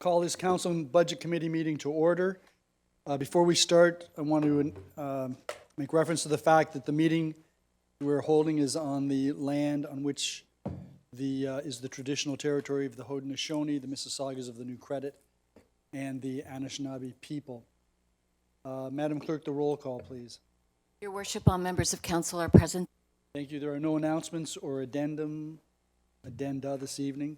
call this Council and Budget Committee meeting to order. Before we start, I want to make reference to the fact that the meeting we're holding is on the land on which is the traditional territory of the Haudenosaunee, the Mississaugas of the New Credit, and the Anishinaabe people. Madam Clerk, the roll call, please. Your Worship, all members of Council are present. Thank you. There are no announcements or addenda this evening.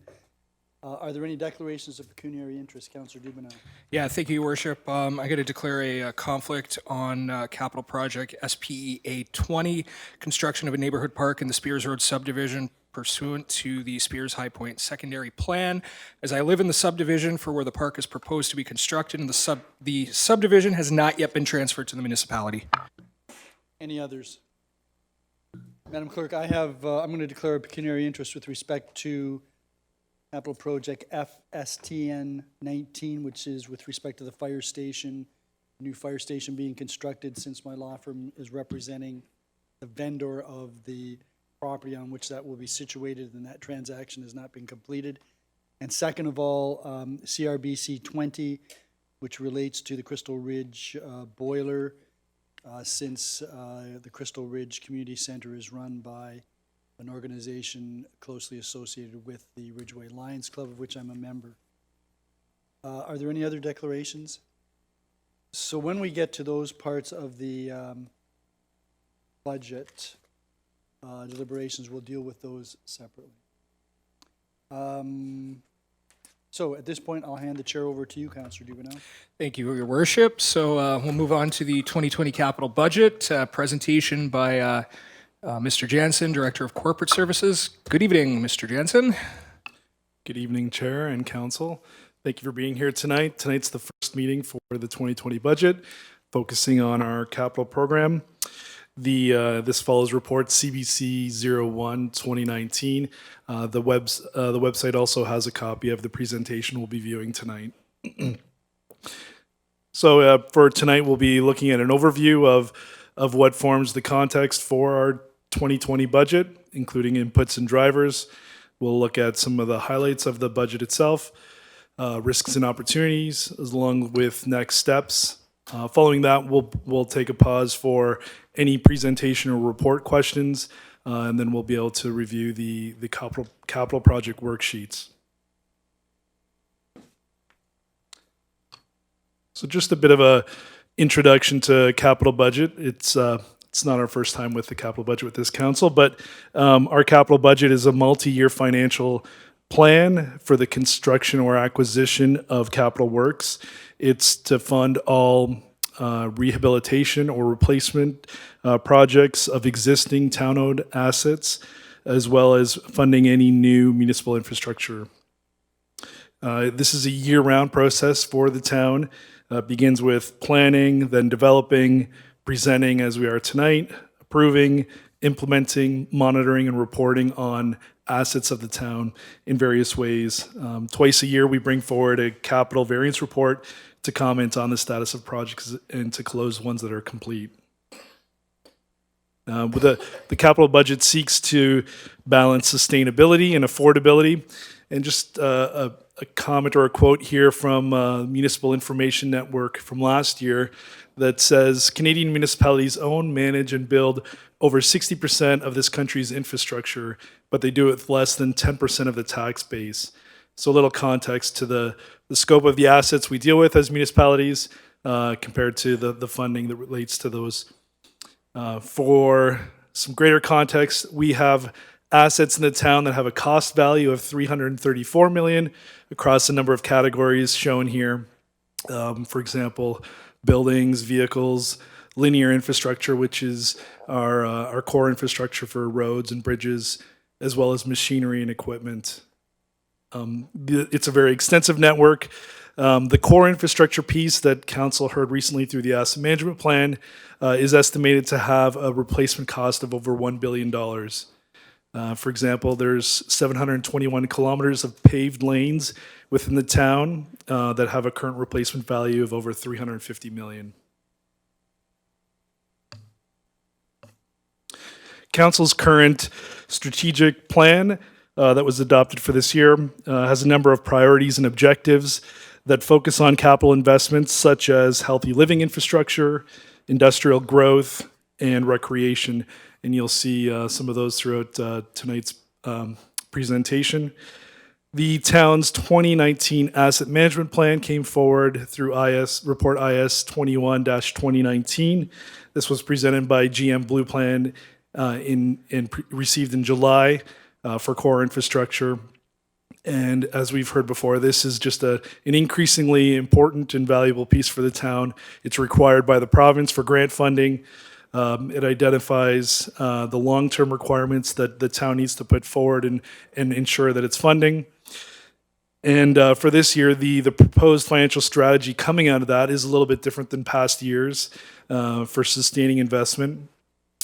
Are there any declarations of pecuniary interest? Councillor Dubanow. Yeah, thank you, Your Worship. I got to declare a conflict on capital project SPEA 20, construction of a neighborhood park in the Spears Road subdivision pursuant to the Spears High Point secondary plan. As I live in the subdivision for where the park is proposed to be constructed, and the subdivision has not yet been transferred to the municipality. Any others? Madam Clerk, I'm going to declare a pecuniary interest with respect to capital project FSTN 19, which is with respect to the fire station, new fire station being constructed, since my law firm is representing the vendor of the property on which that will be situated, and that transaction has not been completed. And second of all, CRBC 20, which relates to the Crystal Ridge boiler, since the Crystal Ridge Community Center is run by an organization closely associated with the Ridgeway Lions Club, of which I'm a member. Are there any other declarations? So when we get to those parts of the budget deliberations, we'll deal with those separately. So at this point, I'll hand the chair over to you, Councillor Dubanow. Thank you, Your Worship. So we'll move on to the 2020 capital budget presentation by Mr. Jansen, Director of Corporate Services. Good evening, Mr. Jansen. Good evening, Chair and Council. Thank you for being here tonight. Tonight's the first meeting for the 2020 budget, focusing on our capital program. This follows report CBC 01 2019. The website also has a copy of the presentation we'll be viewing tonight. So for tonight, we'll be looking at an overview of what forms the context for our 2020 budget, including inputs and drivers. We'll look at some of the highlights of the budget itself, risks and opportunities, along with next steps. Following that, we'll take a pause for any presentation or report questions, and then we'll be able to review the capital project worksheets. So just a bit of a introduction to capital budget. It's not our first time with the capital budget with this council, but our capital budget is a multi-year financial plan for the construction or acquisition of capital works. It's to fund all rehabilitation or replacement projects of existing town-owned assets, as well as funding any new municipal infrastructure. This is a year-round process for the town. Begins with planning, then developing, presenting as we are tonight, approving, implementing, monitoring, and reporting on assets of the town in various ways. Twice a year, we bring forward a capital variance report to comment on the status of projects and to close ones that are complete. The capital budget seeks to balance sustainability and affordability. And just a comment or a quote here from Municipal Information Network from last year that says, Canadian municipalities own, manage, and build over 60% of this country's infrastructure, but they do it with less than 10% of the tax base. So a little context to the scope of the assets we deal with as municipalities compared to the funding that relates to those. For some greater context, we have assets in the town that have a cost value of $334 million across a number of categories shown here. For example, buildings, vehicles, linear infrastructure, which is our core infrastructure for roads and bridges, as well as machinery and equipment. It's a very extensive network. The core infrastructure piece that Council heard recently through the asset management plan is estimated to have a replacement cost of over $1 billion. For example, there's 721 kilometers of paved lanes within the town that have a current replacement value of over $350 million. Council's current strategic plan that was adopted for this year has a number of priorities and objectives that focus on capital investments such as healthy living infrastructure, industrial growth, and recreation. And you'll see some of those throughout tonight's presentation. The town's 2019 asset management plan came forward through report IS 21-2019. This was presented by GM Blue Plan received in July for core infrastructure. And as we've heard before, this is just an increasingly important and valuable piece for the town. It's required by the province for grant funding. It identifies the long-term requirements that the town needs to put forward and ensure that it's funding. And for this year, the proposed financial strategy coming out of that is a little bit different than past years for sustaining investment.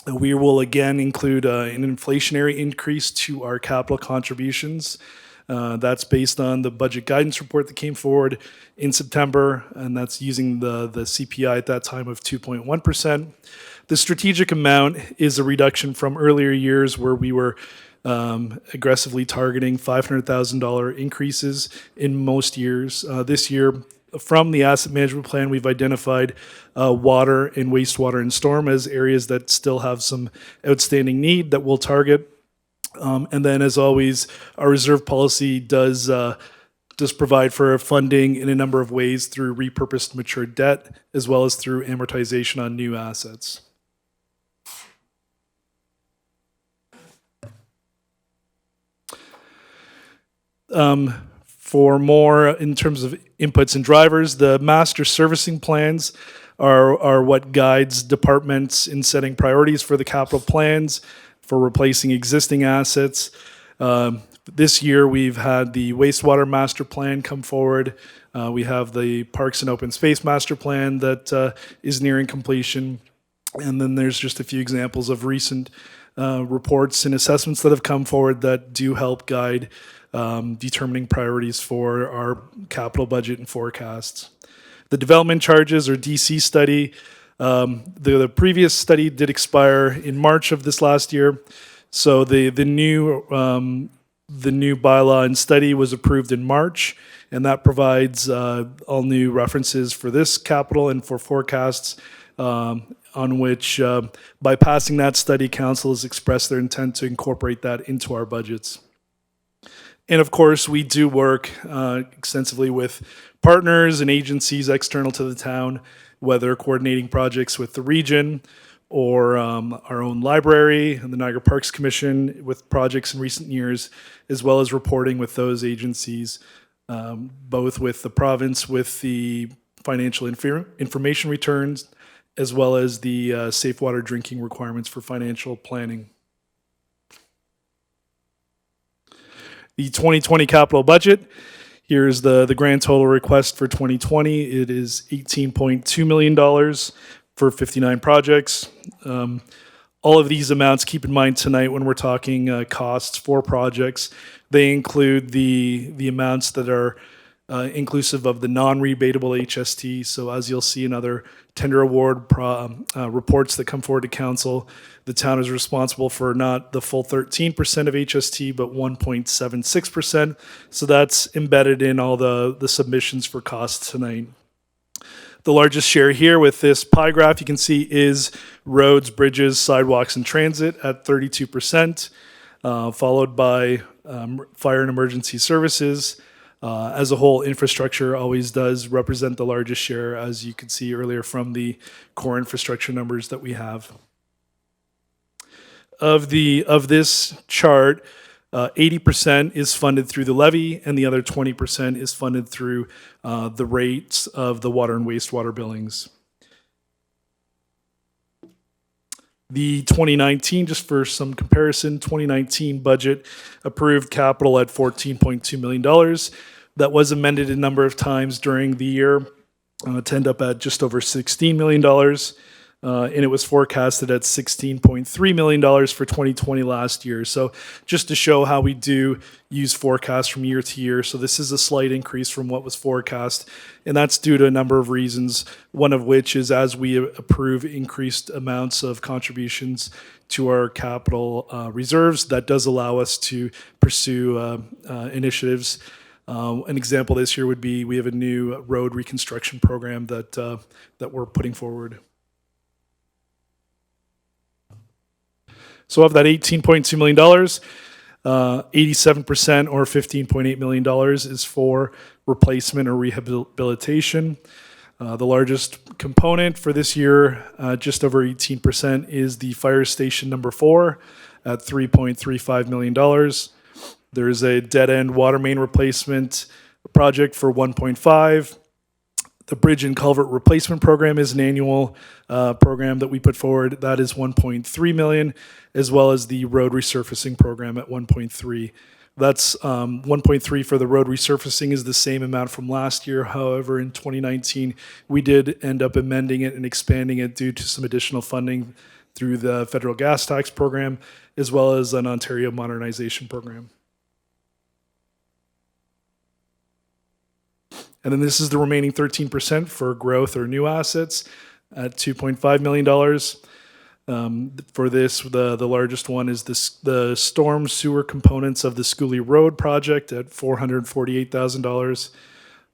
We will again include an inflationary increase to our capital contributions. That's based on the budget guidance report that came forward in September, and that's using the CPI at that time of 2.1%. The strategic amount is a reduction from earlier years where we were aggressively targeting $500,000 increases in most years. This year, from the asset management plan, we've identified water and wastewater and storm as areas that still have some outstanding need that we'll target. And then, as always, our reserve policy does provide for funding in a number of ways through repurposed matured debt, as well as through amortization on new assets. For more in terms of inputs and drivers, the master servicing plans are what guides departments in setting priorities for the capital plans, for replacing existing assets. This year, we've had the wastewater master plan come forward. We have the parks and open space master plan that is nearing completion. And then there's just a few examples of recent reports and assessments that have come forward that do help guide determining priorities for our capital budget and forecasts. The development charges or DC study, the previous study did expire in March of this last year. So the new bylaw and study was approved in March, and that provides all new references for this capital and for forecasts on which, by passing that study, council has expressed their intent to incorporate that into our budgets. And of course, we do work extensively with partners and agencies external to the town, whether coordinating projects with the region or our own library and the Niagara Parks Commission with projects in recent years, as well as reporting with those agencies, both with the province, with the financial information returns, as well as the safe water drinking requirements for financial planning. The 2020 capital budget, here's the grand total request for 2020. It is $18.2 million for 59 projects. All of these amounts, keep in mind tonight when we're talking costs for projects, they include the amounts that are inclusive of the non-rebatable HST. So as you'll see in other tender award reports that come forward to council, the town is responsible for not the full 13% of HST, but 1.76%. So that's embedded in all the submissions for costs tonight. The largest share here with this pie graph you can see is roads, bridges, sidewalks, and transit at 32%, followed by fire and emergency services. As a whole, infrastructure always does represent the largest share, as you could see earlier from the core infrastructure numbers that we have. Of this chart, 80% is funded through the levy, and the other 20% is funded through the rates of the water and wastewater billings. The 2019, just for some comparison, 2019 budget approved capital at $14.2 million. That was amended a number of times during the year to end up at just over $16 million. And it was forecasted at $16.3 million for 2020 last year. So just to show how we do use forecasts from year to year. So this is a slight increase from what was forecast. And that's due to a number of reasons, one of which is as we approve increased amounts of contributions to our capital reserves, that does allow us to pursue initiatives An example this year would be we have a new road reconstruction program that we're putting forward. So of that $18.2 million, 87% or $15.8 million is for replacement or rehabilitation. The largest component for this year, just over 18%, is the fire station number 4 at $3.35 million. There's a dead-end water main replacement project for 1.5. The bridge and culvert replacement program is an annual program that we put forward. That is 1.3 million, as well as the road resurfacing program at 1.3. That's 1.3 for the road resurfacing is the same amount from last year. However, in 2019, we did end up amending it and expanding it due to some additional funding through the federal gas tax program, as well as an Ontario modernization program. And then this is the remaining 13% for growth or new assets at $2.5 million. For this, the largest one is the storm sewer components of the Schooley Road project at $448,000,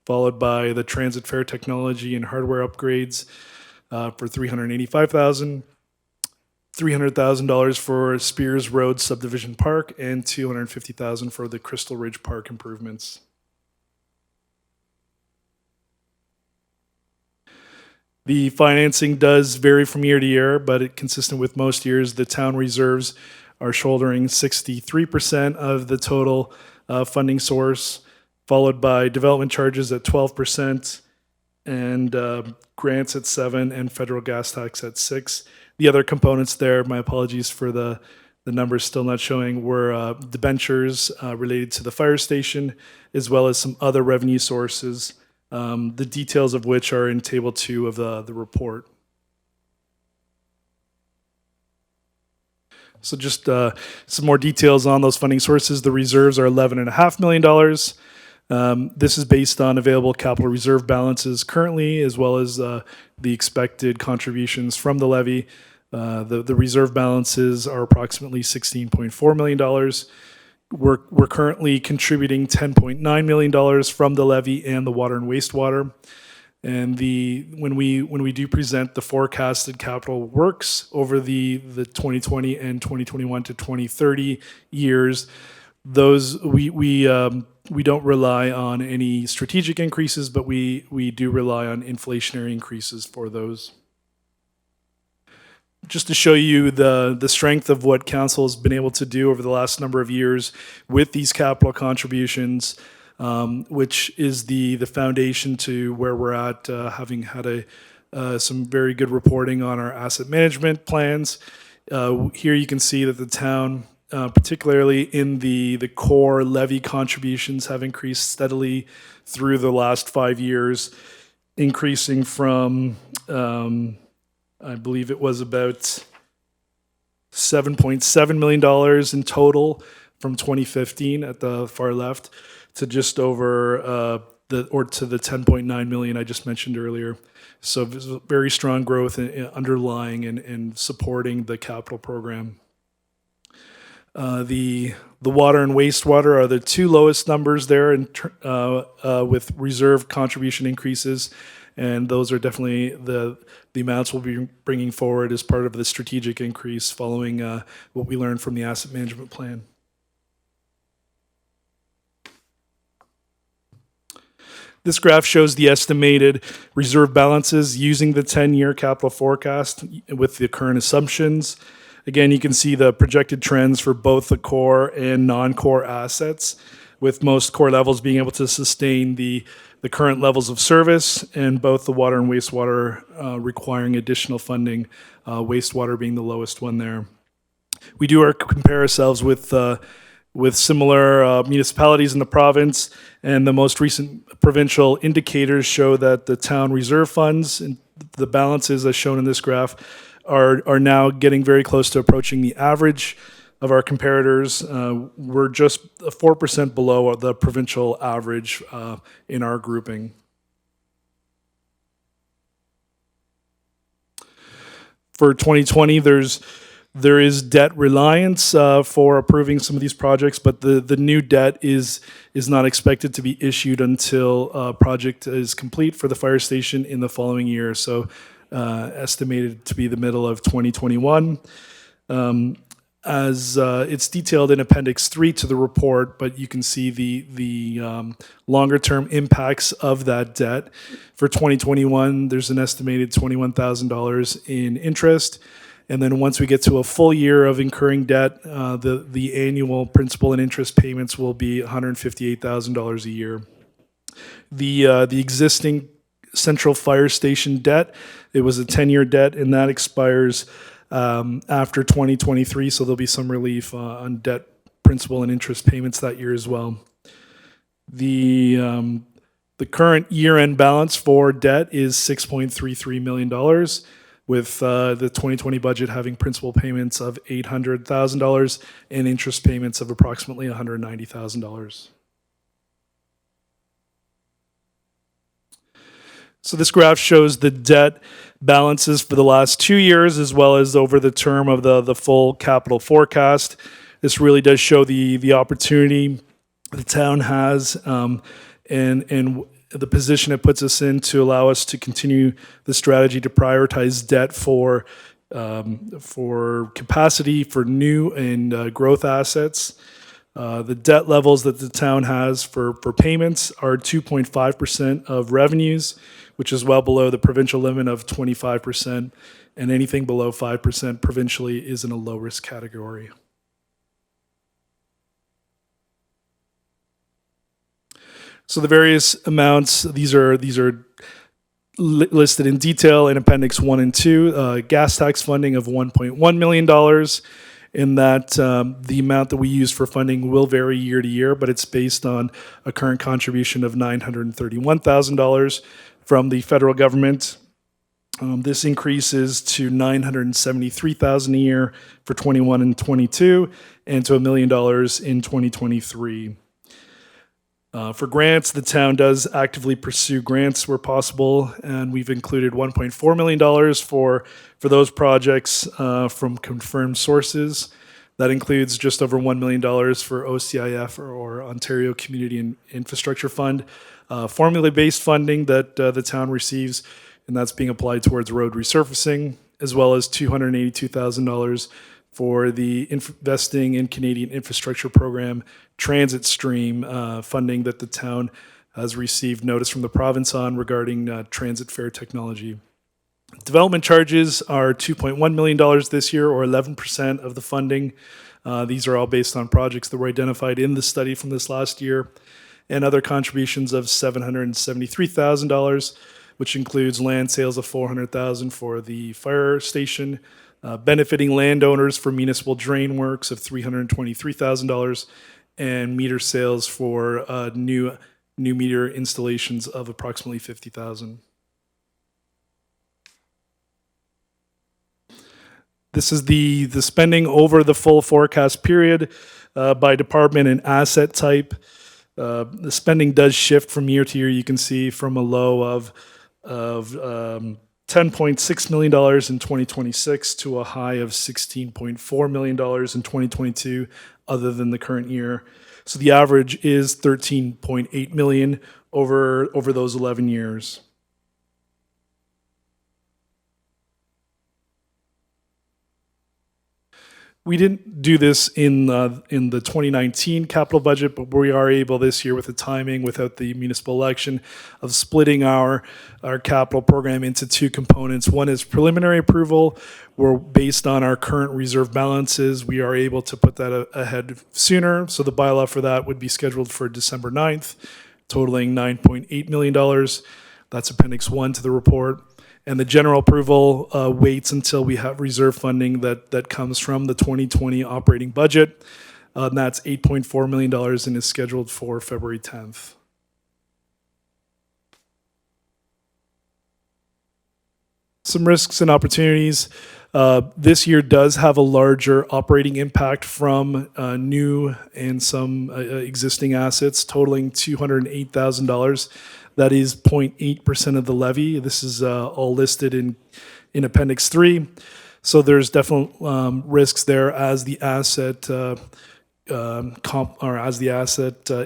followed by the transit fare technology and hardware upgrades for $385,000, $300,000 for Spears Road Subdivision Park, and $250,000 for the Crystal Ridge Park improvements. The financing does vary from year to year, but consistent with most years, the town reserves are shouldering 63% of the total funding source, followed by development charges at 12%, and grants at 7%, and federal gas tax at 6%. The other components there, my apologies for the numbers still not showing, were debentures related to the fire station, as well as some other revenue sources, the details of which are in Table 2 of the report. So just some more details on those funding sources. The reserves are $11.5 million. This is based on available capital reserve balances currently, as well as the expected contributions from the levy. The reserve balances are approximately $16.4 million. We're currently contributing $10.9 million from the levy and the water and wastewater. And when we do present the forecasted capital works over the 2020 and 2021 to 2030 years, those we don't rely on any strategic increases, but we do rely on inflationary increases for those. Just to show you the strength of what council has been able to do over the last number of years with these capital contributions, which is the foundation to where we're at, having had some very good reporting on our asset management plans. Here you can see that the town, particularly in the core levy contributions, have increased steadily through the last 5 years, increasing from I believe it was about $7.7 million in total from 2015 at the far left to just over to the 10.9 million I just mentioned earlier. So very strong growth in underlying and supporting the capital program. The water and wastewater are the two lowest numbers there with reserve contribution increases. And those are definitely the amounts we'll be bringing forward as part of the strategic increase following what we learned from the asset management plan. This graph shows the estimated reserve balances using the 10-year capital forecast with the current assumptions. Again, you can see the projected trends for both the core and non-core assets, with most core levels being able to sustain the current levels of service, and both the water and wastewater requiring additional funding, wastewater being the lowest one there. We do compare ourselves with similar municipalities in the province, and the most recent provincial indicators show that the town reserve funds and the balances as shown in this graph are now getting very close to approaching the average of our comparators. We're just 4% below the provincial average in our grouping. For 2020, there's There is debt reliance for approving some of these projects, but the new debt is not expected to be issued until project is complete for the fire station in the following year. So estimated to be the middle of 2021. As it's detailed in Appendix 3 to the report, but you can see the longer-term impacts of that debt. For 2021, there's an estimated $21,000 in interest. And then once we get to a full year of incurring debt, the annual principal and interest payments will be $158,000 a year. The existing central fire station debt, it was a 10-year debt, and that expires after 2023, so there'll be some relief on debt principal and interest payments that year as well. The current year-end balance for debt is $6.33 million, with the 2020 budget having principal payments of $800,000 and interest payments of approximately $190,000. So this graph shows the debt balances for the last 2 years as well as over the term of the full capital forecast. This really does show the opportunity the town has and the position it puts us in to allow us to continue the strategy to prioritize debt for capacity for new and growth assets. The debt levels that the town has for payments are 2.5% of revenues, which is well below the provincial limit of 25%, and anything below 5% provincially is in a low-risk category. So the various amounts, these are listed in detail in Appendix 1 and 2. Gas tax funding of $1.1 million, in that the amount that we use for funding will vary year to year, but it's based on a current contribution of $931,000 from the federal government. This increases to $973,000 a year for 21 and 22, and to $1 million in 2023. For grants, the town does actively pursue grants where possible, and we've included $1.4 million for those projects from confirmed sources. That includes just over $1 million for OCIF or Ontario Community Infrastructure Fund, formula-based funding that the town receives, and that's being applied towards road resurfacing, as well as $282,000 for the Investing in Canadian Infrastructure Program transit stream funding that the town has received notice from the province on regarding transit fare technology. Development charges are $2.1 million this year, or 11% of the funding. These are all based on projects that were identified in the study from this last year, and other contributions of $773,000, which includes land sales of $400,000 for the fire station, benefiting landowners for municipal drain works of $323,000, and meter sales for new meter installations of approximately $50,000. This is the spending over the full forecast period by department and asset type. The spending does shift from year to year. You can see from a low of $10.6 million in 2026 to a high of $16.4 million in 2022, other than the current year. So the average is $13.8 million over those 11 years. We didn't do this in the 2019 capital budget, but we are able this year with the timing, without the municipal election, of splitting our capital program into two components. One is preliminary approval, where based on our current reserve balances, we are able to put that ahead sooner. So the bylaw for that would be scheduled for December 9th, totaling $9.8 million. That's Appendix 1 to the report. And the general approval waits until we have reserve funding that comes from the 2020 operating budget. And that's $8.4 million and is scheduled for February 10th. Some risks and opportunities. This year does have a larger operating impact from new and some existing assets, totaling $208,000. That is 0.8% of the levy. This is all listed in Appendix 3. So there's definite risks there as the asset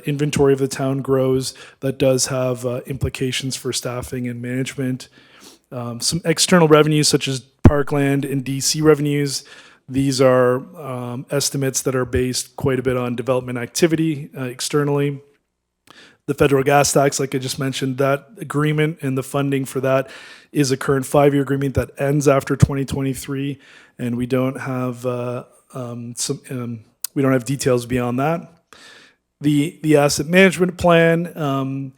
inventory of the town grows. That does have implications for staffing and management. Some external revenues such as parkland and DC revenues. These are estimates that are based quite a bit on development activity externally. The federal gas tax, like I just mentioned, that agreement and the funding for that is a current 5-year agreement that ends after 2023, and we don't have we don't have details beyond that. The asset management plan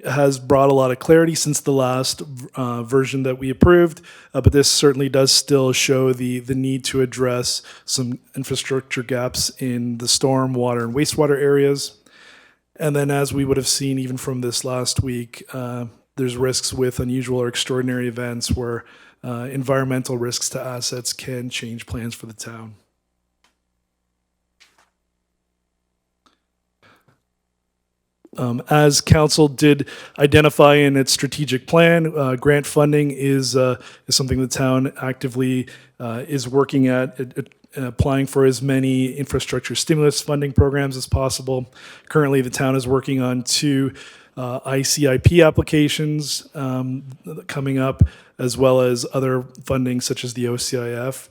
has brought a lot of clarity since the last version that we approved, but this certainly does still show the need to address some infrastructure gaps in the storm, water, and wastewater areas. And then as we would have seen even from this last week, there's risks with unusual or extraordinary events where environmental risks to assets can change plans for the town. As council did identify in its strategic plan, grant funding is something the town actively is working at applying for as many infrastructure stimulus funding programs as possible. Currently, the town is working on 2 ICIP applications coming up, as well as other funding such as the OCIF.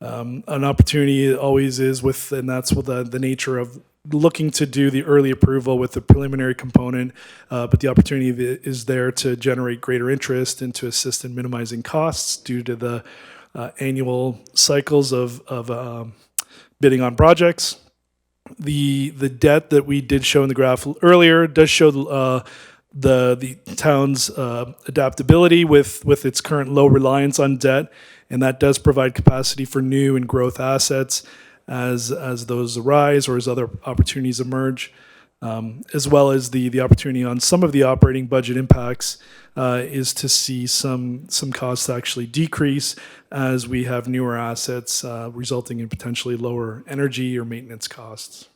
An opportunity always is with, and that's what the nature of looking to do the early approval with the preliminary component, but the opportunity is there to generate greater interest and to assist in minimizing costs due to the annual cycles of bidding on projects. The debt that we did show in the graph earlier does show the town's adaptability with its current low reliance on debt, and that does provide capacity for new and growth assets as those arise or as other opportunities emerge, as well as the opportunity on some of the operating budget impacts is to see some costs actually decrease as we have newer assets resulting in potentially lower energy or maintenance costs.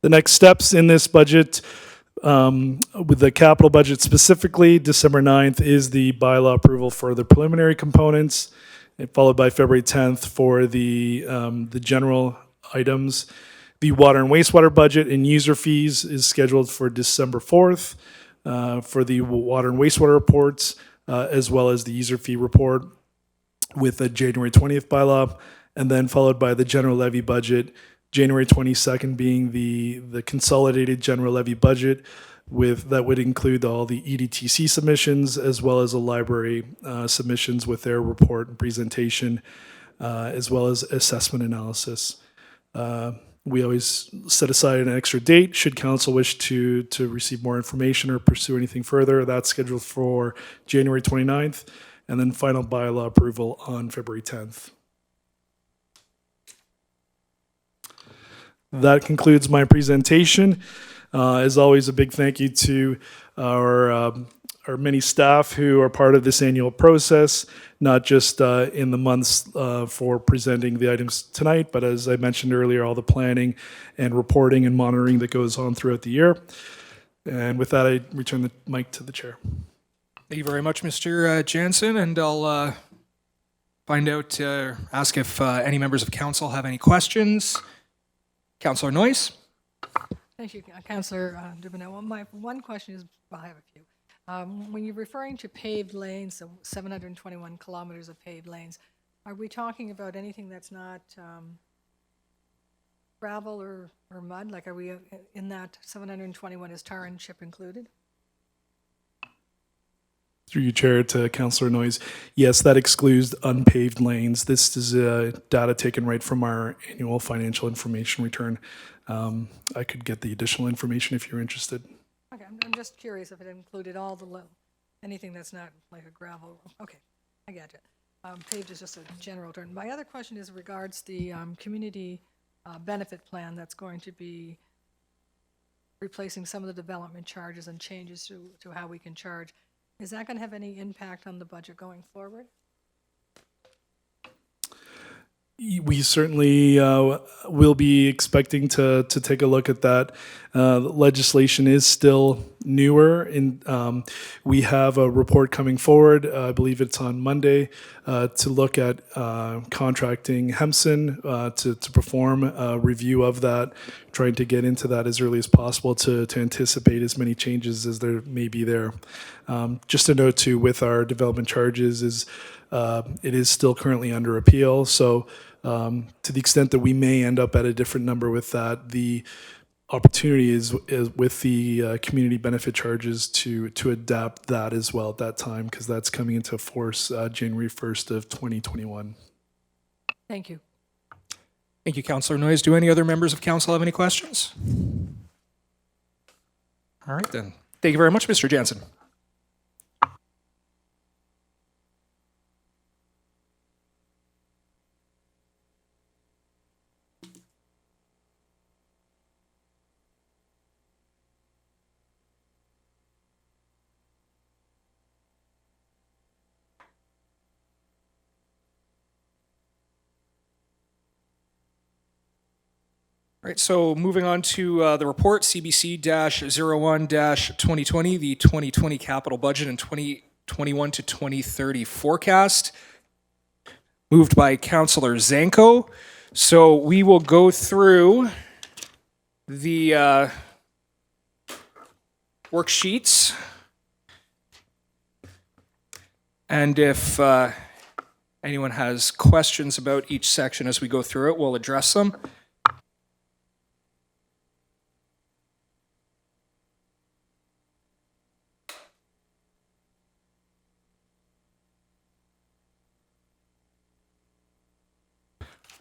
The next steps in this budget, with the capital budget specifically, December 9th is the bylaw approval for the preliminary components, followed by February 10th for the general items. The water and wastewater budget and user fees is scheduled for December 4th for the water and wastewater reports, as well as the user fee report with a January 20th bylaw, and then followed by the general levy budget, January 22nd being the consolidated general levy budget that would include all the EDTC submissions as well as the library submissions with their report and presentation, as well as assessment analysis. We always set aside an extra date should council wish to receive more information or pursue anything further. That's scheduled for January 29th, and then final bylaw approval on February 10th. That concludes my presentation. As always, a big thank you to our many staff who are part of this annual process, not just in the months for presenting the items tonight, but as I mentioned earlier, all the planning and reporting and monitoring that goes on throughout the year. And with that, I return the mic to the chair. Thank you very much, Mr. Jansen, and I'll ask if any members of council have any questions. Councillor Noyes. Thank you, Councillor Dubanow. Well, my one question is, well, I have a few. When you're referring to paved lanes, so 721 kilometers of paved lanes, are we talking about anything that's not gravel or mud? Like, are we in that 721, is tar and chip included? Through your chair to Councillor Noyes, yes, that excludes unpaved lanes. This is data taken right from our annual financial information return. I could get the additional information if you're interested. Okay, I'm just curious if it included all anything that's not like a gravel. Okay, I get it. Paved is just a general term. My other question is regards the community benefit plan that's going to be replacing some of the development charges and changes to how we can charge. Is that going to have any impact on the budget going forward? We certainly will be expecting to take a look at that. Legislation is still newer, and we have a report coming forward. I believe it's on Monday to look at contracting Hemson to perform a review of that, trying to get into that as early as possible to anticipate as many changes as there may be there. Just a note too, with our development charges is it is still currently under appeal, so to the extent that we may end up at a different number with that, the opportunity is with the community benefit charges to adapt that as well at that time, because that's coming into force January 1st of 2021. Thank you. Thank you, Councillor Noyes. Do any other members of council have any questions? All right, then. Thank you very much, Mr. Jansen. All right, so moving on to the report, CBC-01-2020, the 2020 capital budget and 2021 to 2030 forecast, moved by Councillor Zanko. So we will go through the worksheets, and if anyone has questions about each section as we go through it, we'll address them.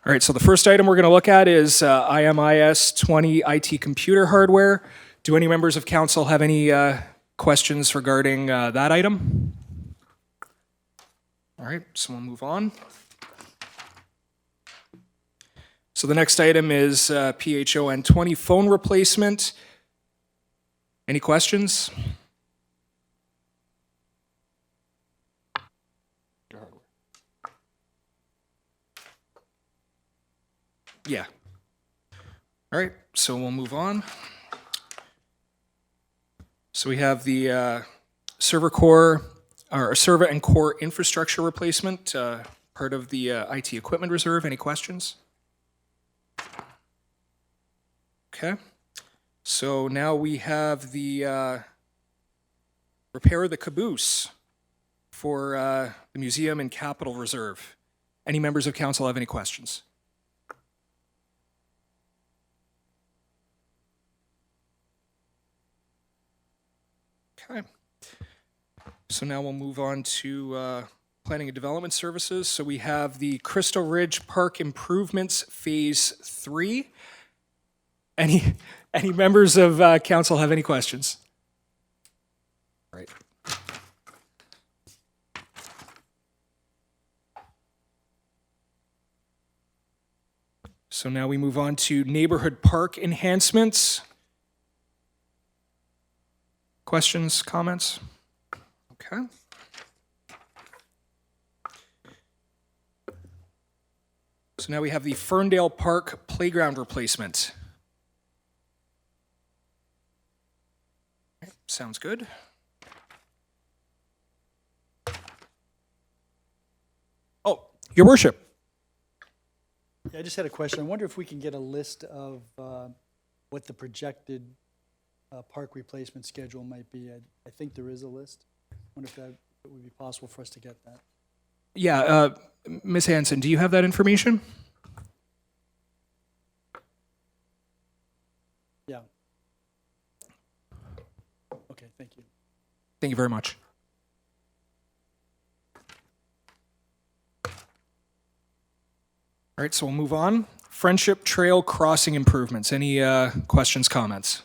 All right, so the first item we're going to look at is IMIS 20 IT computer hardware. Do any members of council have any questions regarding that item? All right, so we'll move on. So the next item is PHON 20 phone replacement. Any questions? Yeah. All right, so we'll move on. So we have the server and core infrastructure replacement, part of the IT equipment reserve. Any questions? Okay. So now we have the repair of the caboose for the museum and capital reserve. Any members of council have any questions? Okay. So now we'll move on to planning and development services. So we have the Crystal Ridge Park Improvements Phase 3. Any members of council have any questions? All right. So now we move on to neighborhood park enhancements. Questions, comments? Okay. So now we have the Ferndale Park playground replacement. Okay, sounds good. Oh, Your Worship. Yeah, I just had a question. I wonder if we can get a list of what the projected park replacement schedule might be. I think there is a list. I wonder if it would be possible for us to get that. Yeah, Ms. Hanson, do you have that information? Yeah. Okay, thank you. Thank you very much. All right, so we'll move on. Friendship Trail crossing improvements. Any questions, comments?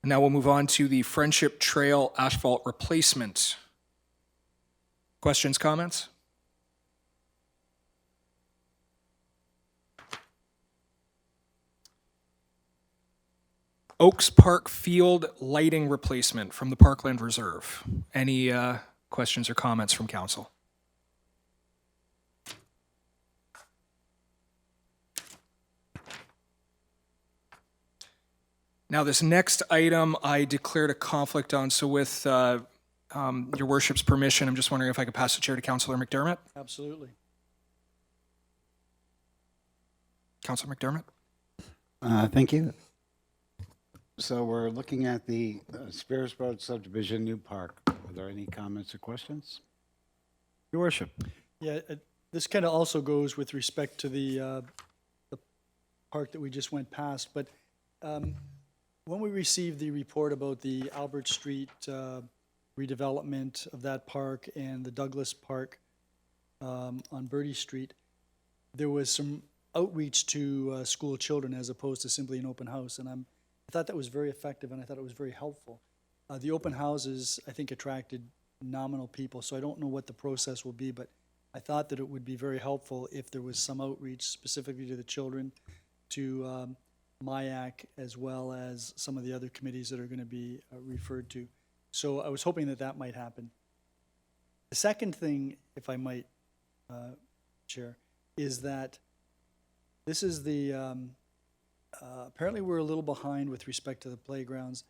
Now we'll move on to the Friendship Trail asphalt replacement. Questions, comments? Oaks Park Field lighting replacement from the Parkland Reserve. Any questions or comments from council? Now, this next item I declared a conflict on, so with your worship's permission, I'm just wondering if I could pass the chair to Councillor McDermott. Absolutely. Councillor McDermott? Thank you. So we're looking at the Spears Road subdivision, new park. Are there any comments or questions? Your worship. Yeah, this kind of also goes with respect to the park that we just went past, but when we received the report about the Albert Street redevelopment of that park and the Douglas Park on Bertie Street, there was some outreach to school children as opposed to simply an open house, and I thought that was very effective, and I thought it was very helpful. The open houses, I think, attracted nominal people, so I don't know what the process will be, but I thought that it would be very helpful if there was some outreach specifically to the children, to MIAC, as well as some of the other committees that are going to be referred to. So I was hoping that that might happen. The second thing, if I might, Chair, is that this is the, apparently we're a little behind with respect to the playgrounds,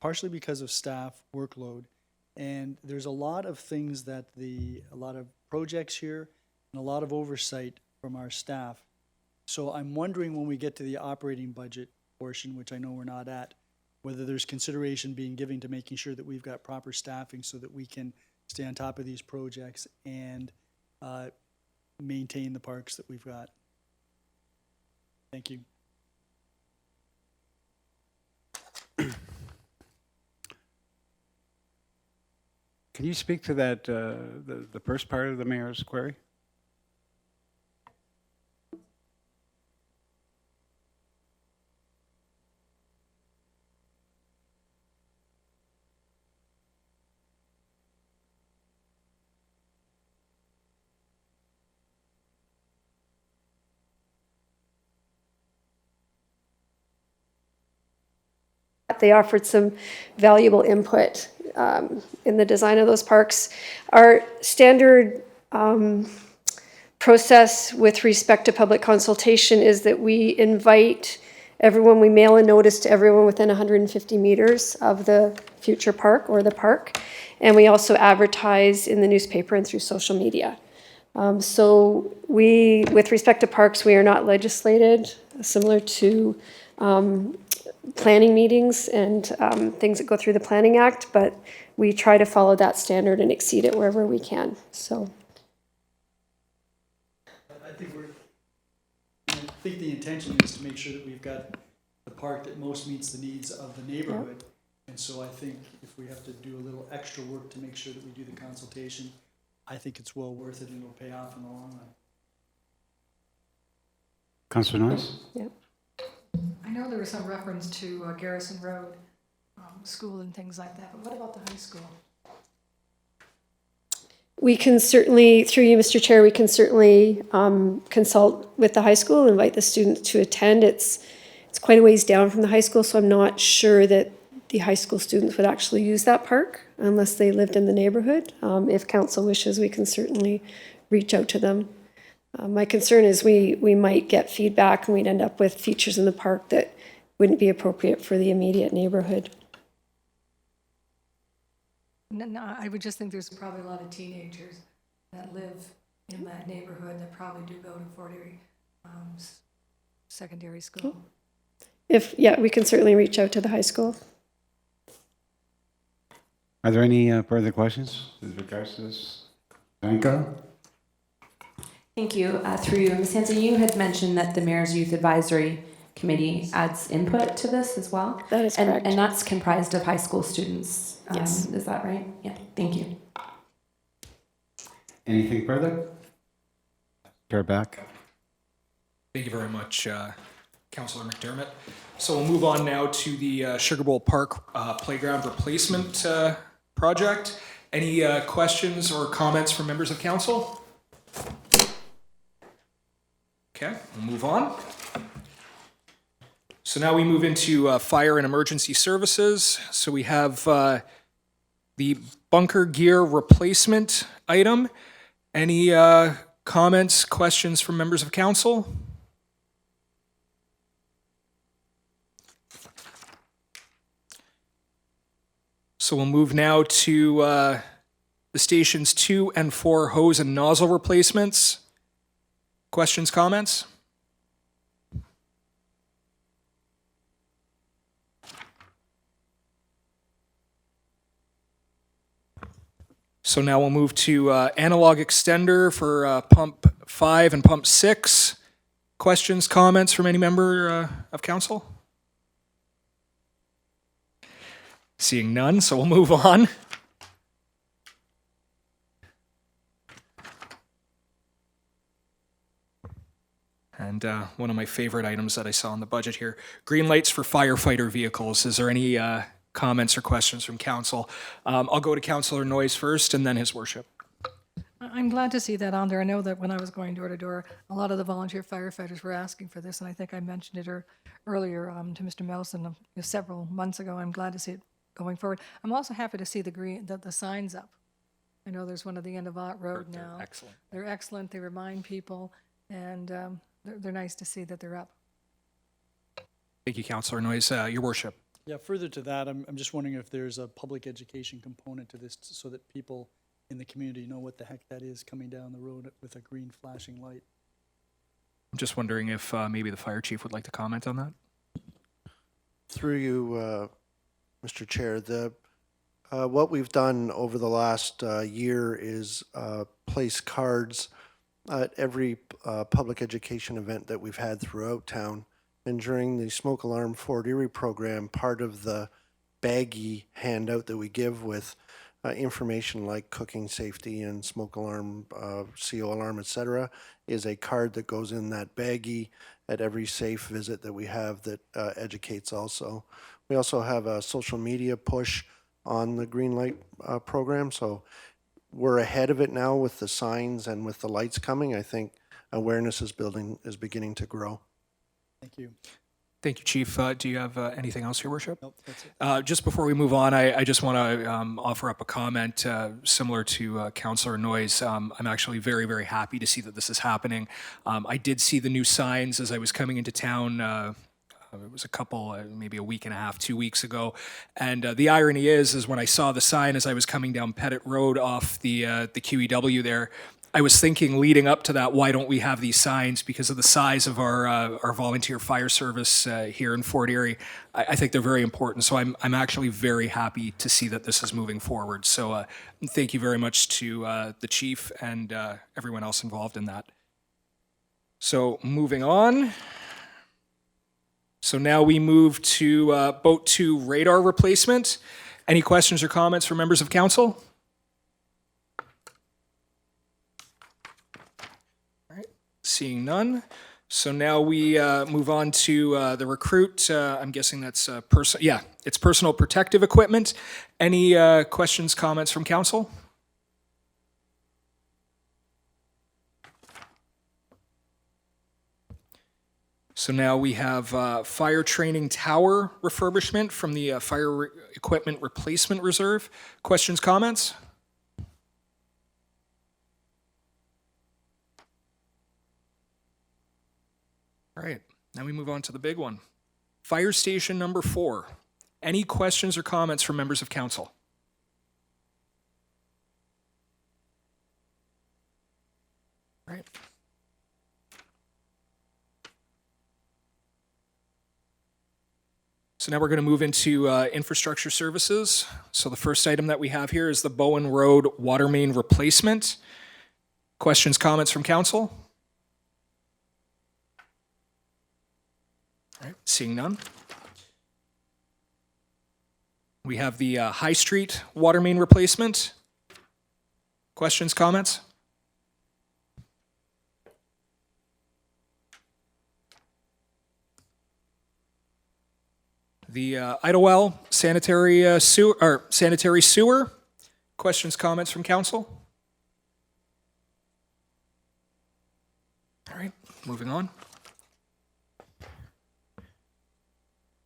partially because of staff workload. And there's a lot of things that a lot of projects here and a lot of oversight from our staff. So I'm wondering when we get to the operating budget portion, which I know we're not at, whether there's consideration being given to making sure that we've got proper staffing so that we can stay on top of these projects and maintain the parks that we've got. Thank you. Can you speak to that, the first part of the mayor's query? They offered some valuable input in the design of those parks. Our standard process with respect to public consultation is that we invite everyone, we mail a notice to everyone within 150 meters of the future park or the park, and we also advertise in the newspaper and through social media. So we, with respect to parks, we are not legislated, similar to planning meetings and things that go through the Planning Act, but we try to follow that standard and exceed it wherever we can, so. I think the intention is to make sure that we've got the park that most meets the needs of the neighborhood. And so I think if we have to do a little extra work to make sure that we do the consultation, I think it's well worth it and it'll pay off in the long run. Councillor Noyes? Yep. I know there was some reference to Garrison Road School and things like that, but what about the high school? We can certainly, through you, Mr. Chair, we can certainly consult with the high school, invite the students to attend. It's quite a ways down from the high school, so I'm not sure that the high school students would actually use that park unless they lived in the neighborhood. If council wishes, we can certainly reach out to them. My concern is we might get feedback and we'd end up with features in the park that wouldn't be appropriate for the immediate neighborhood. No, I would just think there's probably a lot of teenagers that live in that neighborhood that probably do go to Fort Erie secondary school. Yeah, we can certainly reach out to the high school. Are there any further questions with regards to this? Zanko? Thank you. Through you, Ms. Hanson, you had mentioned that the Mayor's Youth Advisory Committee adds input to this as well. That is correct. And that's comprised of high school students. Yes. Is that right? Yeah. Thank you. Anything further? Chair back. Thank you very much, Councillor McDermott. So we'll move on now to the Sugarbowl Park Playground Replacement Project. Any questions or comments from members of council? Okay, we'll move on. So now we move into fire and emergency services. So we have the bunker gear replacement item. Any comments, questions from members of council? So we'll move now to the stations 2 and 4 hose and nozzle replacements. Questions, comments? So now we'll move to analog extender for pump 5 and pump 6. Questions, comments from any member of council? Seeing none, so we'll move on. And one of my favorite items that I saw in the budget here, green lights for firefighter vehicles. Is there any comments or questions from council? I'll go to Councillor Noyes first and then his worship. I'm glad to see that on there. I know that when I was going door to door, a lot of the volunteer firefighters were asking for this, and I think I mentioned it earlier to Mr. Melson several months ago. I'm glad to see it going forward. I'm also happy to see the signs up. I know there's one at the end of Ott Road now. Excellent. They're excellent. They remind people, and they're nice to see that they're up. Thank you, Councillor Noyes. Your worship. Yeah, further to that, I'm just wondering if there's a public education component to this so that people in the community know what the heck that is coming down the road with a green flashing light. I'm just wondering if maybe the fire chief would like to comment on that. Through you, Mr. Chair, what we've done over the last year is place cards at every public education event that we've had throughout town. And during the Smoke Alarm Fort Erie program, part of the baggie handout that we give with information like cooking safety and smoke alarm, CO alarm, etc., is a card that goes in that baggie at every safe visit that we have that educates also. We also have a social media push on the green light program, so we're ahead of it now with the signs and with the lights coming. I think awareness is beginning to grow. Thank you. Thank you, Chief. Do you have anything else, Your Worship? Nope, that's it. Just before we move on, I just want to offer up a comment similar to Councillor Noyes. I'm actually very, very happy to see that this is happening. I did see the new signs as I was coming into town. It was a couple, maybe a week and a half, 2 weeks ago. And the irony is when I saw the sign as I was coming down Pettit Road off the QEW there, I was thinking leading up to that, why don't we have these signs? Because of the size of our volunteer fire service here in Fort Erie, I think they're very important. So I'm actually very happy to see that this is moving forward. So thank you very much to the chief and everyone else involved in that. So moving on. So now we move to Boat 2 radar replacement. Any questions or comments from members of council? Seeing none. So now we move on to the recruit. I'm guessing that's it's personal protective equipment. Any questions, comments from council? So now we have fire training tower refurbishment from the fire equipment replacement reserve. Questions, comments? All right, now we move on to the big one. Fire station number 4. Any questions or comments from members of council? All right. So now we're going to move into infrastructure services. So the first item that we have here is the Bowen Road Watermain replacement. Questions, comments from council? All right, seeing none. We have the High Street water main replacement. Questions, comments? The Idlewell sanitary sewer. Questions, comments from council? All right, moving on.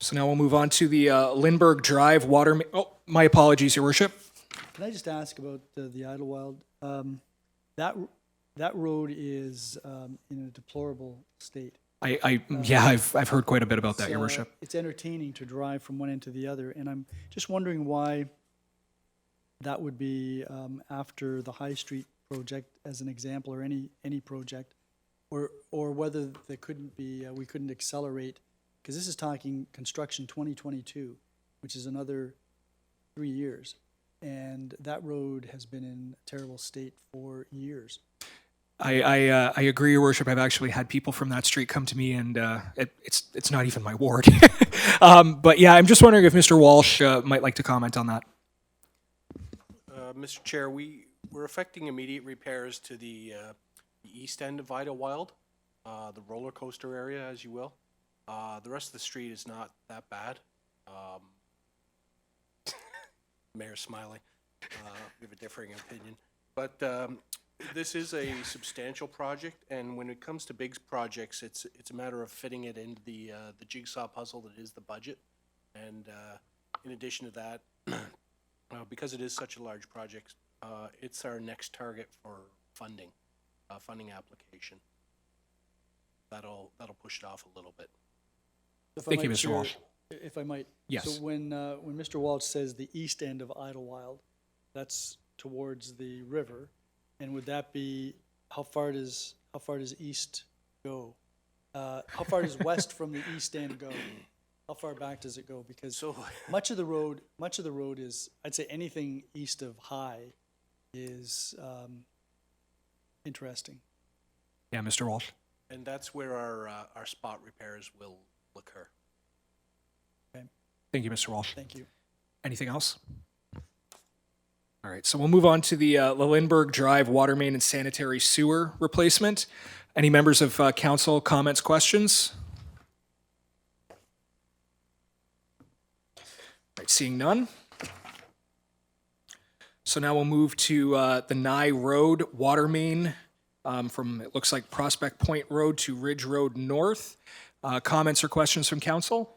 So now we'll move on to the Lindbergh Drive Watermain. Oh, my apologies, Your Worship. Can I just ask about the Idlewild? That road is in a deplorable state. I've heard quite a bit about that, Your Worship. It's entertaining to drive from one end to the other, and I'm just wondering why that would be after the High Street project, as an example, or any project, or whether there couldn't be we couldn't accelerate, because this is talking construction 2022, which is another 3 years, and that road has been in a terrible state for years. I agree, Your Worship. I've actually had people from that street come to me, and it's not even my ward. But yeah, I'm just wondering if Mr. Walsh might like to comment on that. Mr. Chair, we're affecting immediate repairs to the east end of Idlewild, the roller coaster area, as you will. The rest of the street is not that bad. Mayor's smiling. We have a differing opinion. But this is a substantial project, and when it comes to big projects, it's a matter of fitting it into the jigsaw puzzle that is the budget. And in addition to that, because it is such a large project, it's our next target for funding application. That'll push it off a little bit. Thank you, Mr. Walsh. If I might. Yes. So when Mr. Walsh says the east end of Idlewild, that's towards the river, and would that be, how far does east go? How far does west from the east end go? How far back does it go? Because much of the road is, I'd say anything east of High is interesting. Yeah, Mr. Walsh. And that's where our spot repairs will occur. Okay. Thank you, Mr. Walsh. Thank you. Anything else? All right, so we'll move on to the Lindbergh Drive Watermain and Sanitary Sewer replacement. Any members of council comments, questions? All right, seeing none. So now we'll move to the Nye Road Watermain from, it looks like Prospect Point Road to Ridge Road North. Comments or questions from council?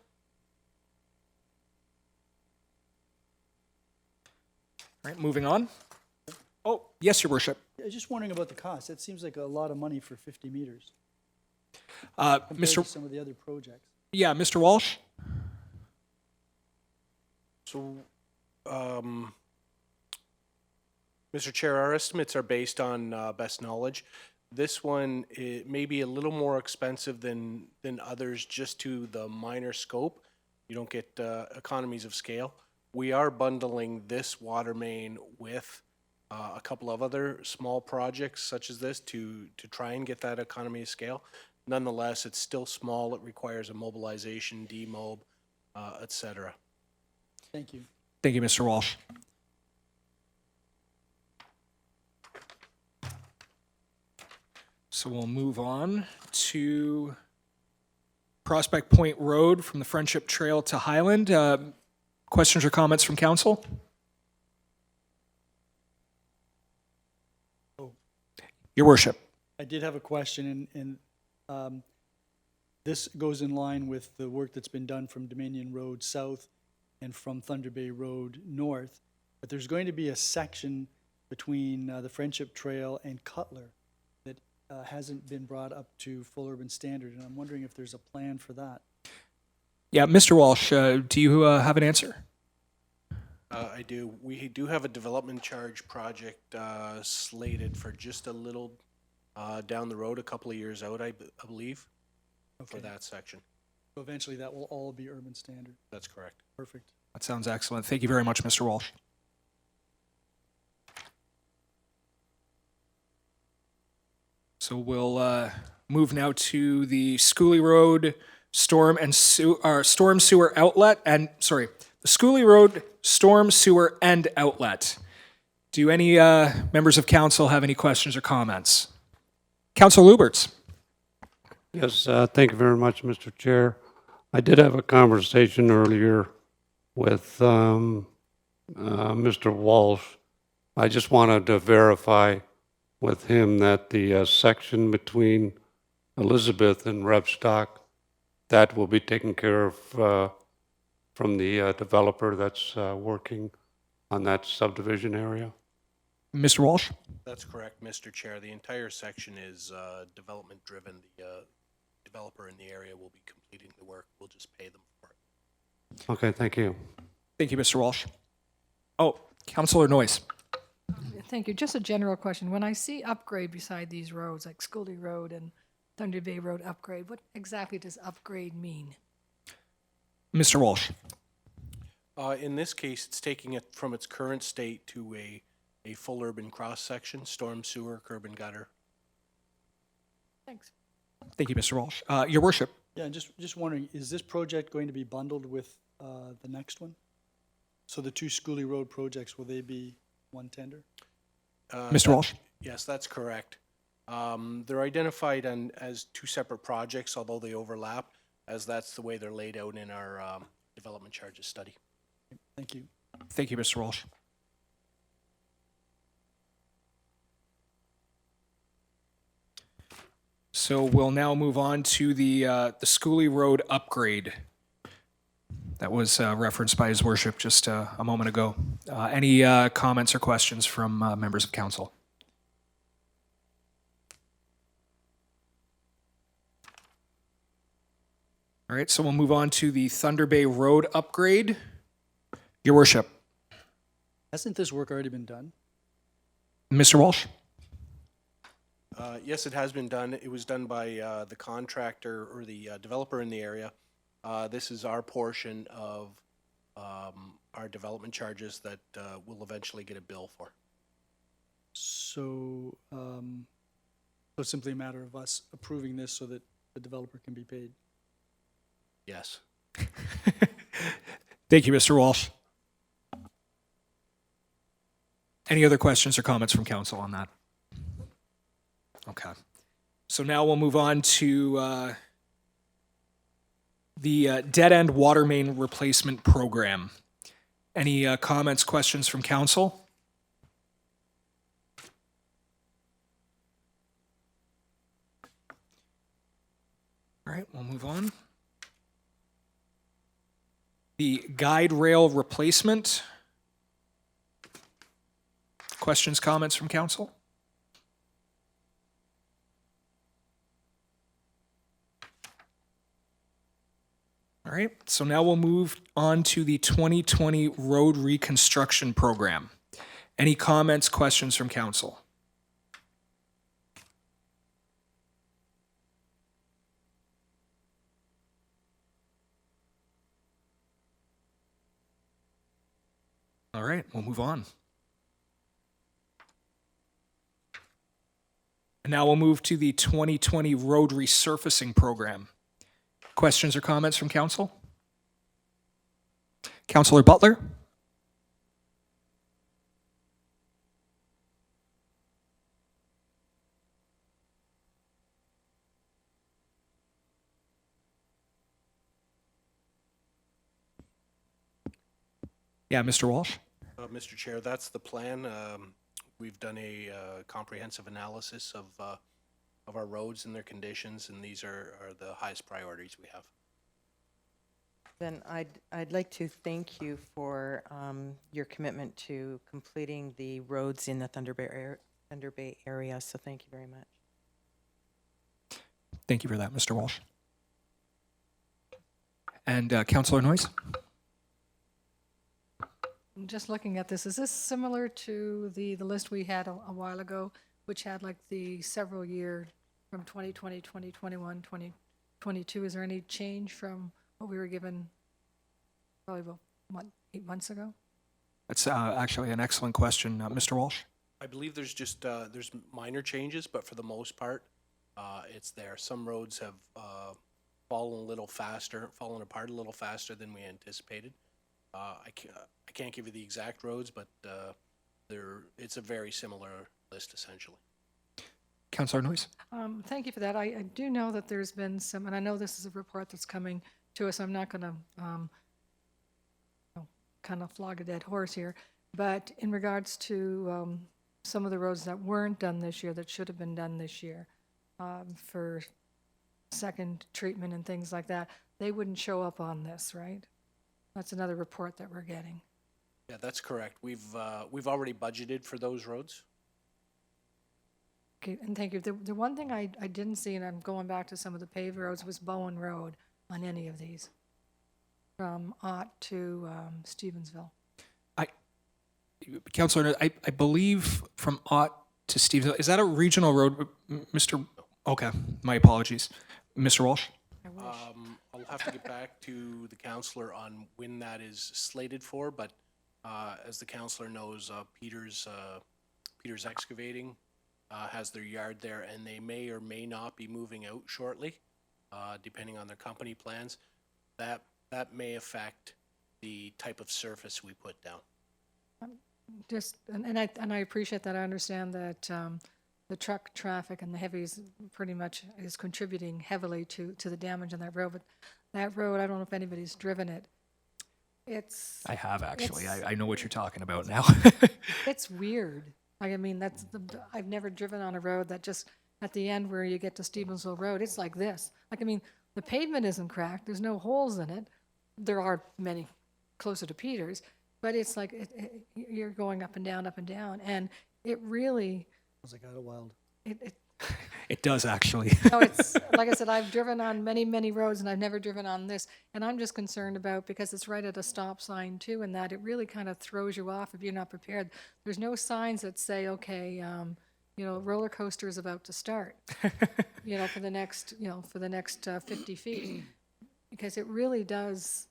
All right, moving on. Oh, yes, Your Worship. I was just wondering about the cost. That seems like a lot of money for 50 meters compared to some of the other projects. Yeah, Mr. Walsh? So, Mr. Chair, our estimates are based on best knowledge. This one, it may be a little more expensive than others just to the minor scope. You don't get economies of scale. We are bundling this water main with a couple of other small projects such as this to try and get that economy of scale. Nonetheless, it's still small. It requires a mobilization, demob, et cetera. Thank you. Thank you, Mr. Walsh. So we'll move on to Prospect Point Road from the Friendship Trail to Highland. Questions or comments from council? Your Worship. I did have a question, and this goes in line with the work that's been done from Dominion Road South and from Thunder Bay Road North. But there's going to be a section between the Friendship Trail and Cutler that hasn't been brought up to full urban standard, and I'm wondering if there's a plan for that. Yeah, Mr. Walsh, do you have an answer? I do. We do have a development charge project slated for just a little down the road, a couple of years out, I believe, for that section. So eventually that will all be urban standard. That's correct. Perfect. That sounds excellent. Thank you very much, Mr. Walsh. So we'll move now to the Schooley Road Storm Sewer Outlet, and the Schooley Road Storm Sewer End Outlet. Do any members of council have any questions or comments? Councillor Lubberts. Yes, thank you very much, Mr. Chair. I did have a conversation earlier with Mr. Walsh. I just wanted to verify with him that the section between Elizabeth and Rebstock, that will be taken care of from the developer that's working on that subdivision area? Mr. Walsh? That's correct, Mr. Chair. The entire section is development driven. The developer in the area will be completing the work. We'll just pay them for it. Okay, thank you. Thank you, Mr. Walsh. Oh, Councillor Noyes. Thank you. Just a general question. When I see upgrade beside these roads, like Scully Road and Thunder Bay Road upgrade, what exactly does upgrade mean? Mr. Walsh. In this case, it's taking it from its current state to a full urban cross-section, storm sewer, curb and gutter. Thanks. Thank you, Mr. Walsh. Your worship. Yeah, just wondering, is this project going to be bundled with the next one? So the two Schooley Road projects, will they be one tender? Mr. Walsh. Yes, that's correct. They're identified as two separate projects, although they overlap, as that's the way they're laid out in our development charges study. Thank you. Thank you, Mr. Walsh. So we'll now move on to the Schooley Road upgrade that was referenced by His Worship just a moment ago. Any comments or questions from members of council? All right, so we'll move on to the Thunder Bay Road upgrade. Your Worship. Hasn't this work already been done? Mr. Walsh? Yes, it has been done. It was done by the contractor or the developer in the area. This is our portion of our development charges that we'll eventually get a bill for. So, so it's simply a matter of us approving this so that the developer can be paid. Yes. Thank you, Mr. Walsh. Any other questions or comments from council on that? Okay. So now we'll move on to the dead end water main replacement program. Any comments, questions from council? All right, we'll move on. The guide rail replacement. Questions, comments from council? All right, so now we'll move on to the 2020 road reconstruction program. Any comments, questions from council? All right, we'll move on. And now we'll move to the 2020 road resurfacing program. Questions or comments from council? Councillor Butler? Yeah, Mr. Walsh? Mr. Chair, that's the plan. We've done a comprehensive analysis of our roads and their conditions, and these are the highest priorities we have. Then I'd like to thank you for your commitment to completing the roads in the Thunder Bay area, so thank you very much. Thank you for that, Mr. Walsh. And Councillor Noyes? I'm just looking at this. Is this similar to the list we had a while ago, which had like the several year from 2020, 2021, 2022? Is there any change from what we were given probably about, what, 8 months ago? That's actually an excellent question. Mr. Walsh? I believe there's just there's minor changes, but for the most part, it's there. Some roads have fallen apart a little faster than we anticipated. I can't give you the exact roads, but it's a very similar list essentially. Councillor Noyes? Thank you for that. I do know that there's been some, and I know this is a report that's coming to us. I'm not going to kind of flog a dead horse here, but in regards to some of the roads that weren't done this year that should have been done this year for second treatment and things like that, they wouldn't show up on this, right? That's another report that we're getting. Yeah, that's correct. We've already budgeted for those roads. Okay, and thank you. The one thing I didn't see, and I'm going back to some of the paved roads, was Bowen Road on any of these, from Ott to Stevensville. Councillor, I believe from Ott to Stevensville, is that a regional road, Mr.? Okay, my apologies. Mr. Walsh? I wish. I'll have to get back to the councillor on when that is slated for, but as the councillor knows, Peter's Excavating has their yard there, and they may or may not be moving out shortly, depending on their company plans. That may affect the type of surface we put down. Just, and I appreciate that. I understand that the truck traffic and the heavies pretty much is contributing heavily to the damage on that road. But that road, I don't know if anybody's driven it. I have actually. I know what you're talking about now. It's weird. I mean, I've never driven on a road that just at the end where you get to Stevensville Road, it's like this. Like, I mean, the pavement isn't cracked. There's no holes in it. There are many closer to Peter's, but it's like you're going up and down, and it really. Sounds like Idlewild. It does actually. No, it's like I said, I've driven on many roads, and I've never driven on this. And I'm just concerned about, because it's right at a stop sign too, and that it really kind of throws you off if you're not prepared. There's no signs that say, okay, roller coaster is about to start, for the next 50 feet, because it really does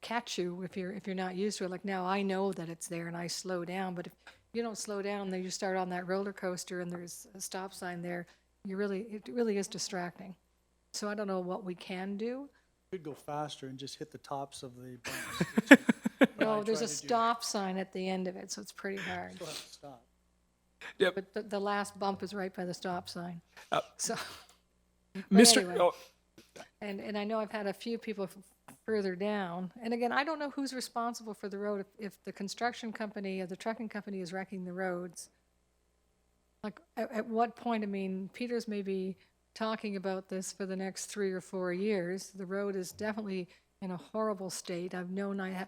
catch you if you're not used to it. Like now, I know that it's there, and I slow down, but if you don't slow down, then you start on that roller coaster and there's a stop sign there, it really is distracting. So I don't know what we can do. Could go faster and just hit the tops of the bumps. No, there's a stop sign at the end of it, so it's pretty hard. Still have to stop. Yep. But the last bump is right by the stop sign. So, but Mr. anyway. Oh, And I know I've had a few people further down. And again, I don't know who's responsible for the road. If the construction company or the trucking company is wrecking the roads, like at what point, I mean, Peter's may be talking about this for the next 3 or 4 years. The road is definitely in a horrible state. I've known I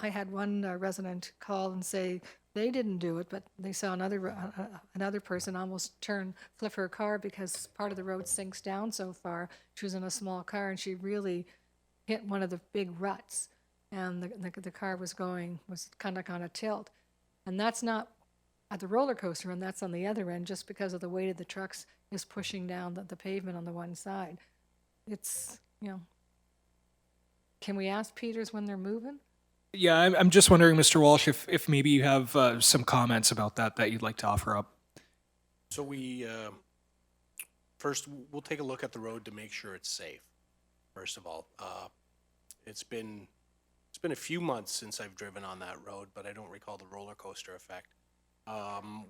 had one resident call and say they didn't do it, but they saw another person almost flip her car because part of the road sinks down so far. She was in a small car, and she really hit one of the big ruts, and the car was kind of on a tilt. And that's not at the roller coaster, and that's on the other end, just because of the weight of the trucks is pushing down the pavement on the one side. It's, can we ask Peters when they're moving? yeah, I'm just wondering, Mr. Walsh, if maybe you have some comments about that you'd like to offer up. So we, first, we'll take a look at the road to make sure it's safe, first of all. It's been a few months since I've driven on that road, but I don't recall the roller coaster effect.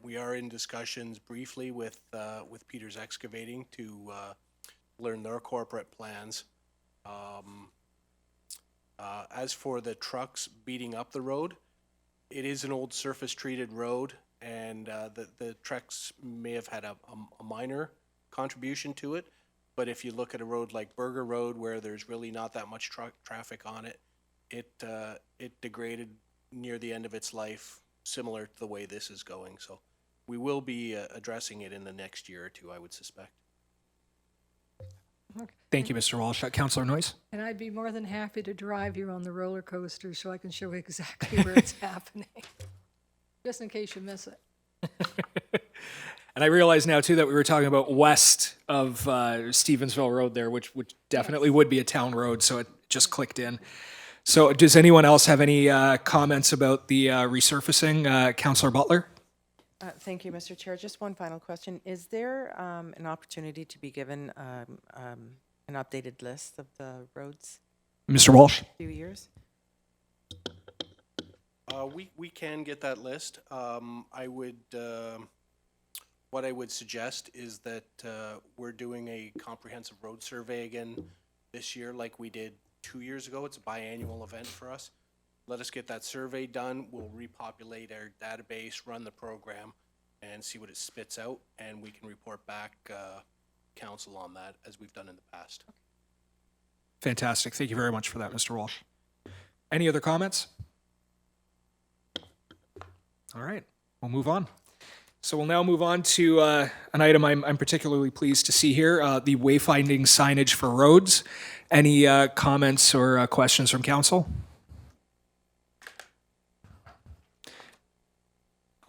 We are in discussions briefly with Peter's Excavating to learn their corporate plans. As for the trucks beating up the road, it is an old surface-treated road, and the trucks may have had a minor contribution to it. But if you look at a road like Burger Road, where there's really not that much traffic on it, it degraded near the end of its life, similar to the way this is going. So we will be addressing it in the next year or two, I would suspect. Okay. Thank you, Mr. Walsh. Councillor Noyes? And I'd be more than happy to drive you on the roller coaster so I can show you exactly where it's happening, just in case you miss it. And I realize now, too, that we were talking about west of Stevensville Road there, which definitely would be a town road, so it just clicked in. So does anyone else have any comments about the resurfacing? Councillor Butler? Thank you, Mr. Chair. Just one final question. Is there an opportunity to be given an updated list of the roads Mr. Walsh? in a few years? We can get that list. What I would suggest is that we're doing a comprehensive road survey again this year like we did 2 years ago. It's a biannual event for us. Let us get that survey done. We'll repopulate our database, run the program, and see what it spits out, and we can report back council on that as we've done in the past. Fantastic. Thank you very much for that, Mr. Walsh. Any other comments? All right, we'll move on. So we'll now move on to an item I'm particularly pleased to see here, the wayfinding signage for roads. Any comments or questions from council?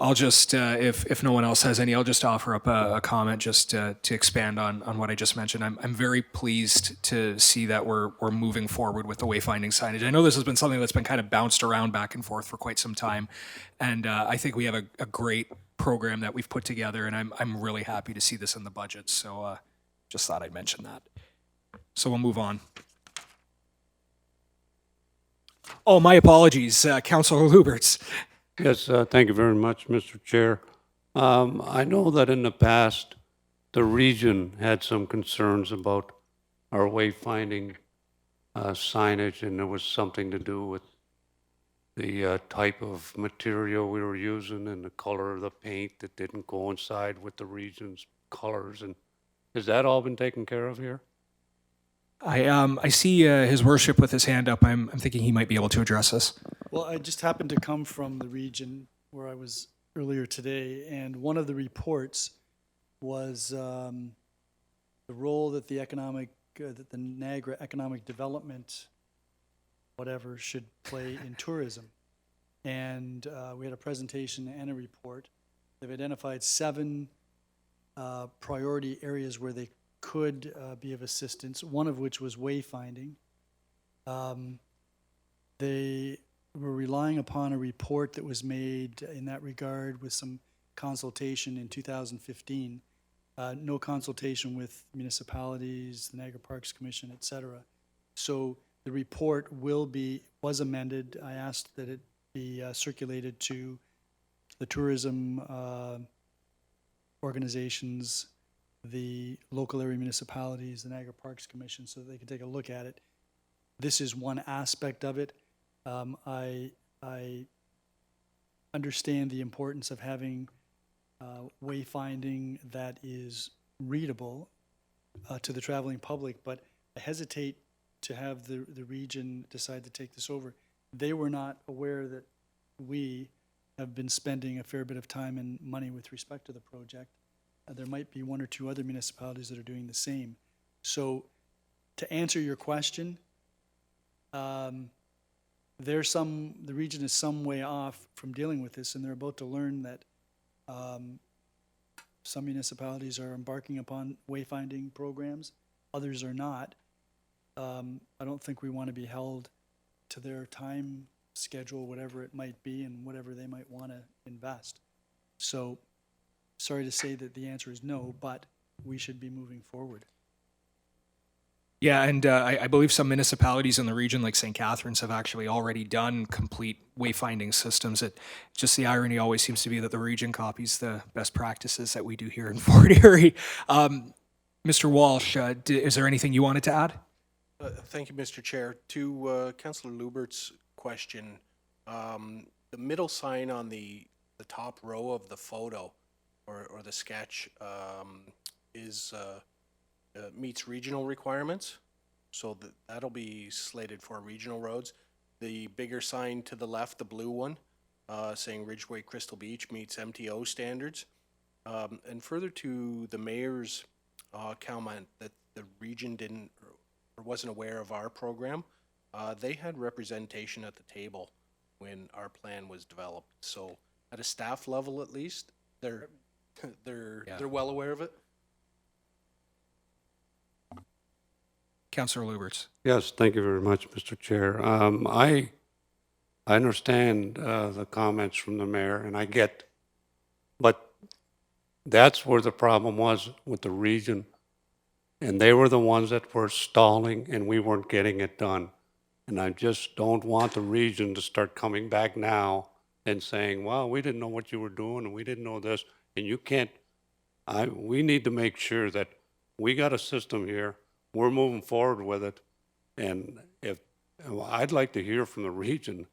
I'll just, if no one else has any, I'll just offer up a comment just to expand on what I just mentioned. I'm very pleased to see that we're moving forward with the wayfinding signage. I know this has been something that's been kind of bounced around back and forth for quite some time, and I think we have a great program that we've put together, and I'm really happy to see this in the budget. So just thought I'd mention that. So we'll move on. Oh, my apologies, Councillor Lubberts. Yes, thank you very much, Mr. Chair. I know that in the past, the region had some concerns about our wayfinding signage, and there was something to do with the type of material we were using and the color of the paint that didn't coincide with the region's colors. And has that all been taken care of here? I see his worship with his hand up. I'm thinking he might be able to address this. Well, I just happened to come from the region where I was earlier today, and one of the reports was the role that the Niagara economic development, whatever, should play in tourism. And we had a presentation and a report. They've identified 7 priority areas where they could be of assistance, one of which was wayfinding. They were relying upon a report that was made in that regard with some consultation in 2015. No consultation with municipalities, the Niagara Parks Commission, et cetera. So the report was amended. I asked that it be circulated to the tourism organizations, the local area municipalities, the Niagara Parks Commission, so they can take a look at it. This is one aspect of it. I understand the importance of having wayfinding that is readable to the traveling public, but I hesitate to have the region decide to take this over. They were not aware that we have been spending a fair bit of time and money with respect to the project. There might be 1 or 2 other municipalities that are doing the same. So to answer your question, the region is some way off from dealing with this, and they're about to learn that some municipalities are embarking upon wayfinding programs, others are not. I don't think we want to be held to their time schedule, whatever it might be, and whatever they might want to invest. So sorry to say that the answer is no, but we should be moving forward. Yeah, and I believe some municipalities in the region, like St. Catharines, have actually already done complete wayfinding systems. Just the irony always seems to be that the region copies the best practices that we do here in Fort Erie. Mr. Walsh, is there anything you wanted to add? Thank you, Mr. Chair. To Councillor Lubberts' question, the middle sign on the top row of the photo or the sketch meets regional requirements, so that'll be slated for regional roads. The bigger sign to the left, the blue one, saying Ridgeway Crystal Beach meets MTO standards. And further to the mayor's comment that the region didn't or wasn't aware of our program, they had representation at the table when our plan was developed. So at a staff level, at least, they're well aware of it. Councillor Lubberts. Yes, thank you very much, Mr. Chair. I understand the comments from the mayor, and I get, but that's where the problem was with the region. And they were the ones that were stalling, and we weren't getting it done. And I just don't want the region to start coming back now and saying, well, we didn't know what you were doing, and we didn't know this, and you can't. We need to make sure that we got a system here, we're moving forward with it, and I'd like to hear from the region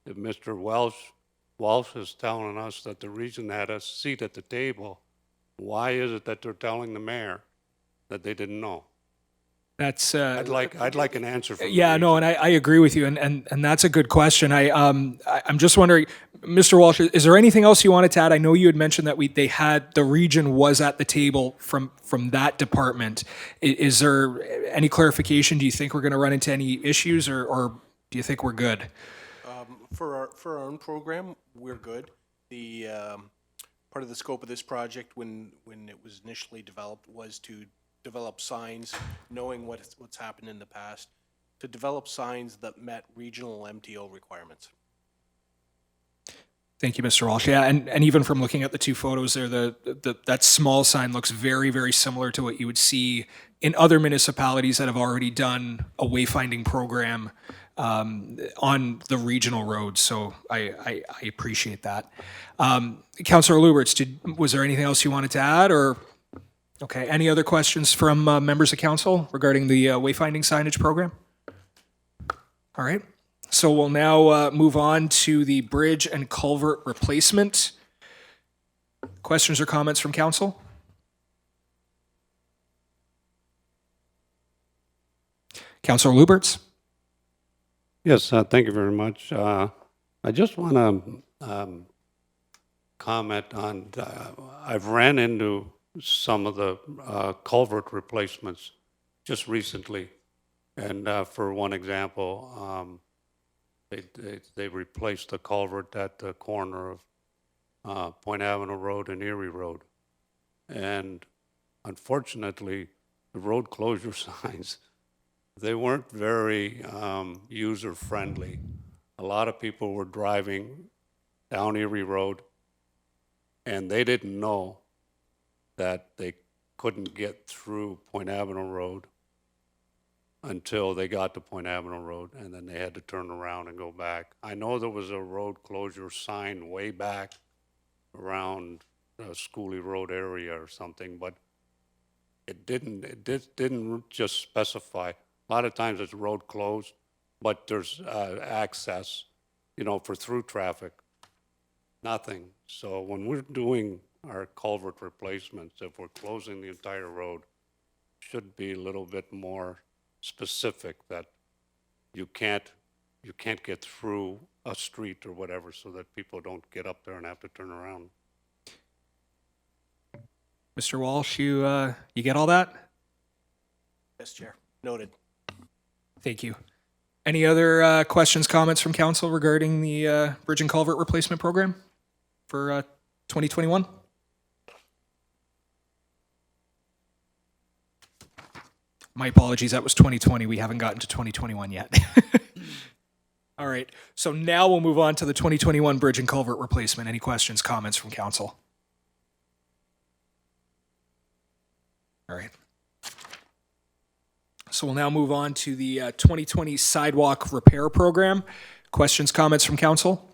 if Mr. Walsh is telling us that the region had a seat at the table. Why is it that they're telling the mayor that they didn't know? That's I'd like an answer from the yeah, no, region. and I agree with you, and that's a good question. I'm just wondering, Mr. Walsh, is there anything else you wanted to add? I know you had mentioned that the region was at the table from that department. Is there any clarification? Do you think we're going to run into any issues, or do you think we're good? For our own program, we're good. The part of the scope of this project when it was initially developed was to develop signs, knowing what's happened in the past, to develop signs that met regional MTO requirements. Thank you, Mr. Walsh. Yeah, and even from looking at the two photos there, that small sign looks very, very similar to what you would see in other municipalities that have already done a wayfinding program on the regional roads. So I appreciate that. Councillor Lubberts, was there anything else you wanted to add, or? Okay, any other questions from members of council regarding the wayfinding signage program? All right, so we'll now move on to the bridge and culvert replacement. Questions or comments from council? Councillor Lubberts? Yes, thank you very much. I just want to comment on, I've ran into some of the culvert replacements just recently. And for one example, they replaced the culvert at the corner of Point Avenue Road and Erie Road. And unfortunately, the road closure signs, they weren't very user-friendly. A lot of people were driving down Erie Road, and they didn't know that they couldn't get through Point Avenue Road until they got to Point Avenue Road, and then they had to turn around and go back. I know there was a road closure sign way back around Schooley Road area or something, but it didn't just specify. A lot of times it's road closed, but there's access, for through traffic. Nothing. So when we're doing our culvert replacements, if we're closing the entire road, should be a little bit more specific that you can't get through a street or whatever, so that people don't get up there and have to turn around. Mr. Walsh, you get all that? Yes, Chair. Noted. Thank you. Any other questions, comments from council regarding the bridge and culvert replacement program for 2021? My apologies, that was 2020. We haven't gotten to 2021 yet. All right, so now we'll move on to the 2021 bridge and culvert replacement. Any questions, comments from council? All right. So we'll now move on to the 2020 sidewalk repair program. Questions, comments from council?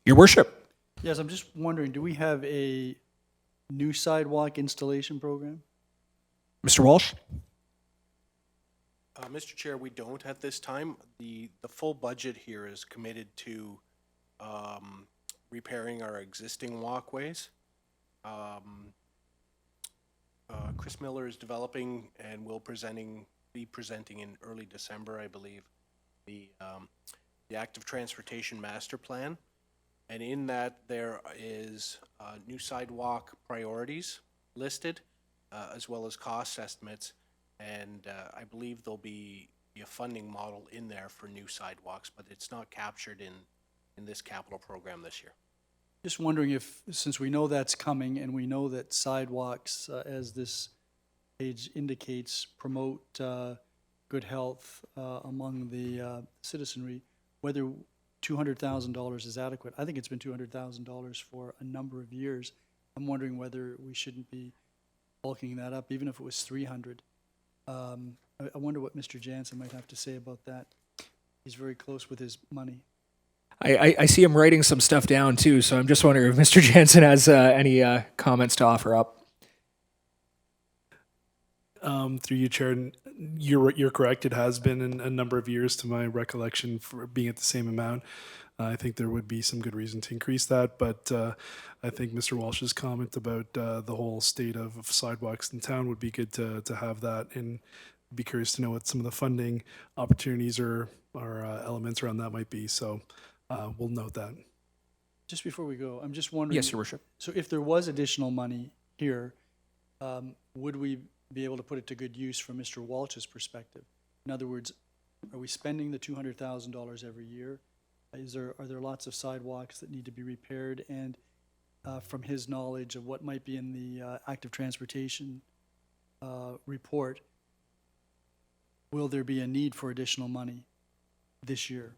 Your worship. Yes, I'm just wondering, do we have a new sidewalk installation program? Mr. Walsh? Mr. Chair, we don't at this time. The full budget here is committed to repairing our existing walkways. Chris Miller is developing and will be presenting in early December, I believe, the active transportation master plan. And in that there is new sidewalk priorities listed, as well as cost estimates. And I believe there'll be a funding model in there for new sidewalks, but it's not captured in this capital program this year. Just wondering if, since we know that's coming and we know that sidewalks, as this page indicates, promote good health among the citizenry, whether $200,000 is adequate. I think it's been $200,000 for a number of years. I'm wondering whether we shouldn't be bulking that up, even if it was 300. I wonder what Mr. Jansen might have to say about that. He's very close with his money. I see him writing some stuff down too, so I'm just wondering if Mr. Jansen has any comments to offer up. Through you, Chair, you're correct. It has been in a number of years, to my recollection, for being at the same amount. I think there would be some good reason to increase that, but I think Mr. Walsh's comment about the whole state of sidewalks in town would be good to have that, and be curious to know what some of the funding opportunities or elements around that might be. So we'll note that. Just before we go, I'm just wondering. Yes, Your Worship. So if there was additional money here, would we be able to put it to good use from Mr. Walsh's perspective? In other words, are we spending the $200,000 every year? Are there lots of sidewalks that need to be repaired? And from his knowledge of what might be in the active transportation report, will there be a need for additional money this year?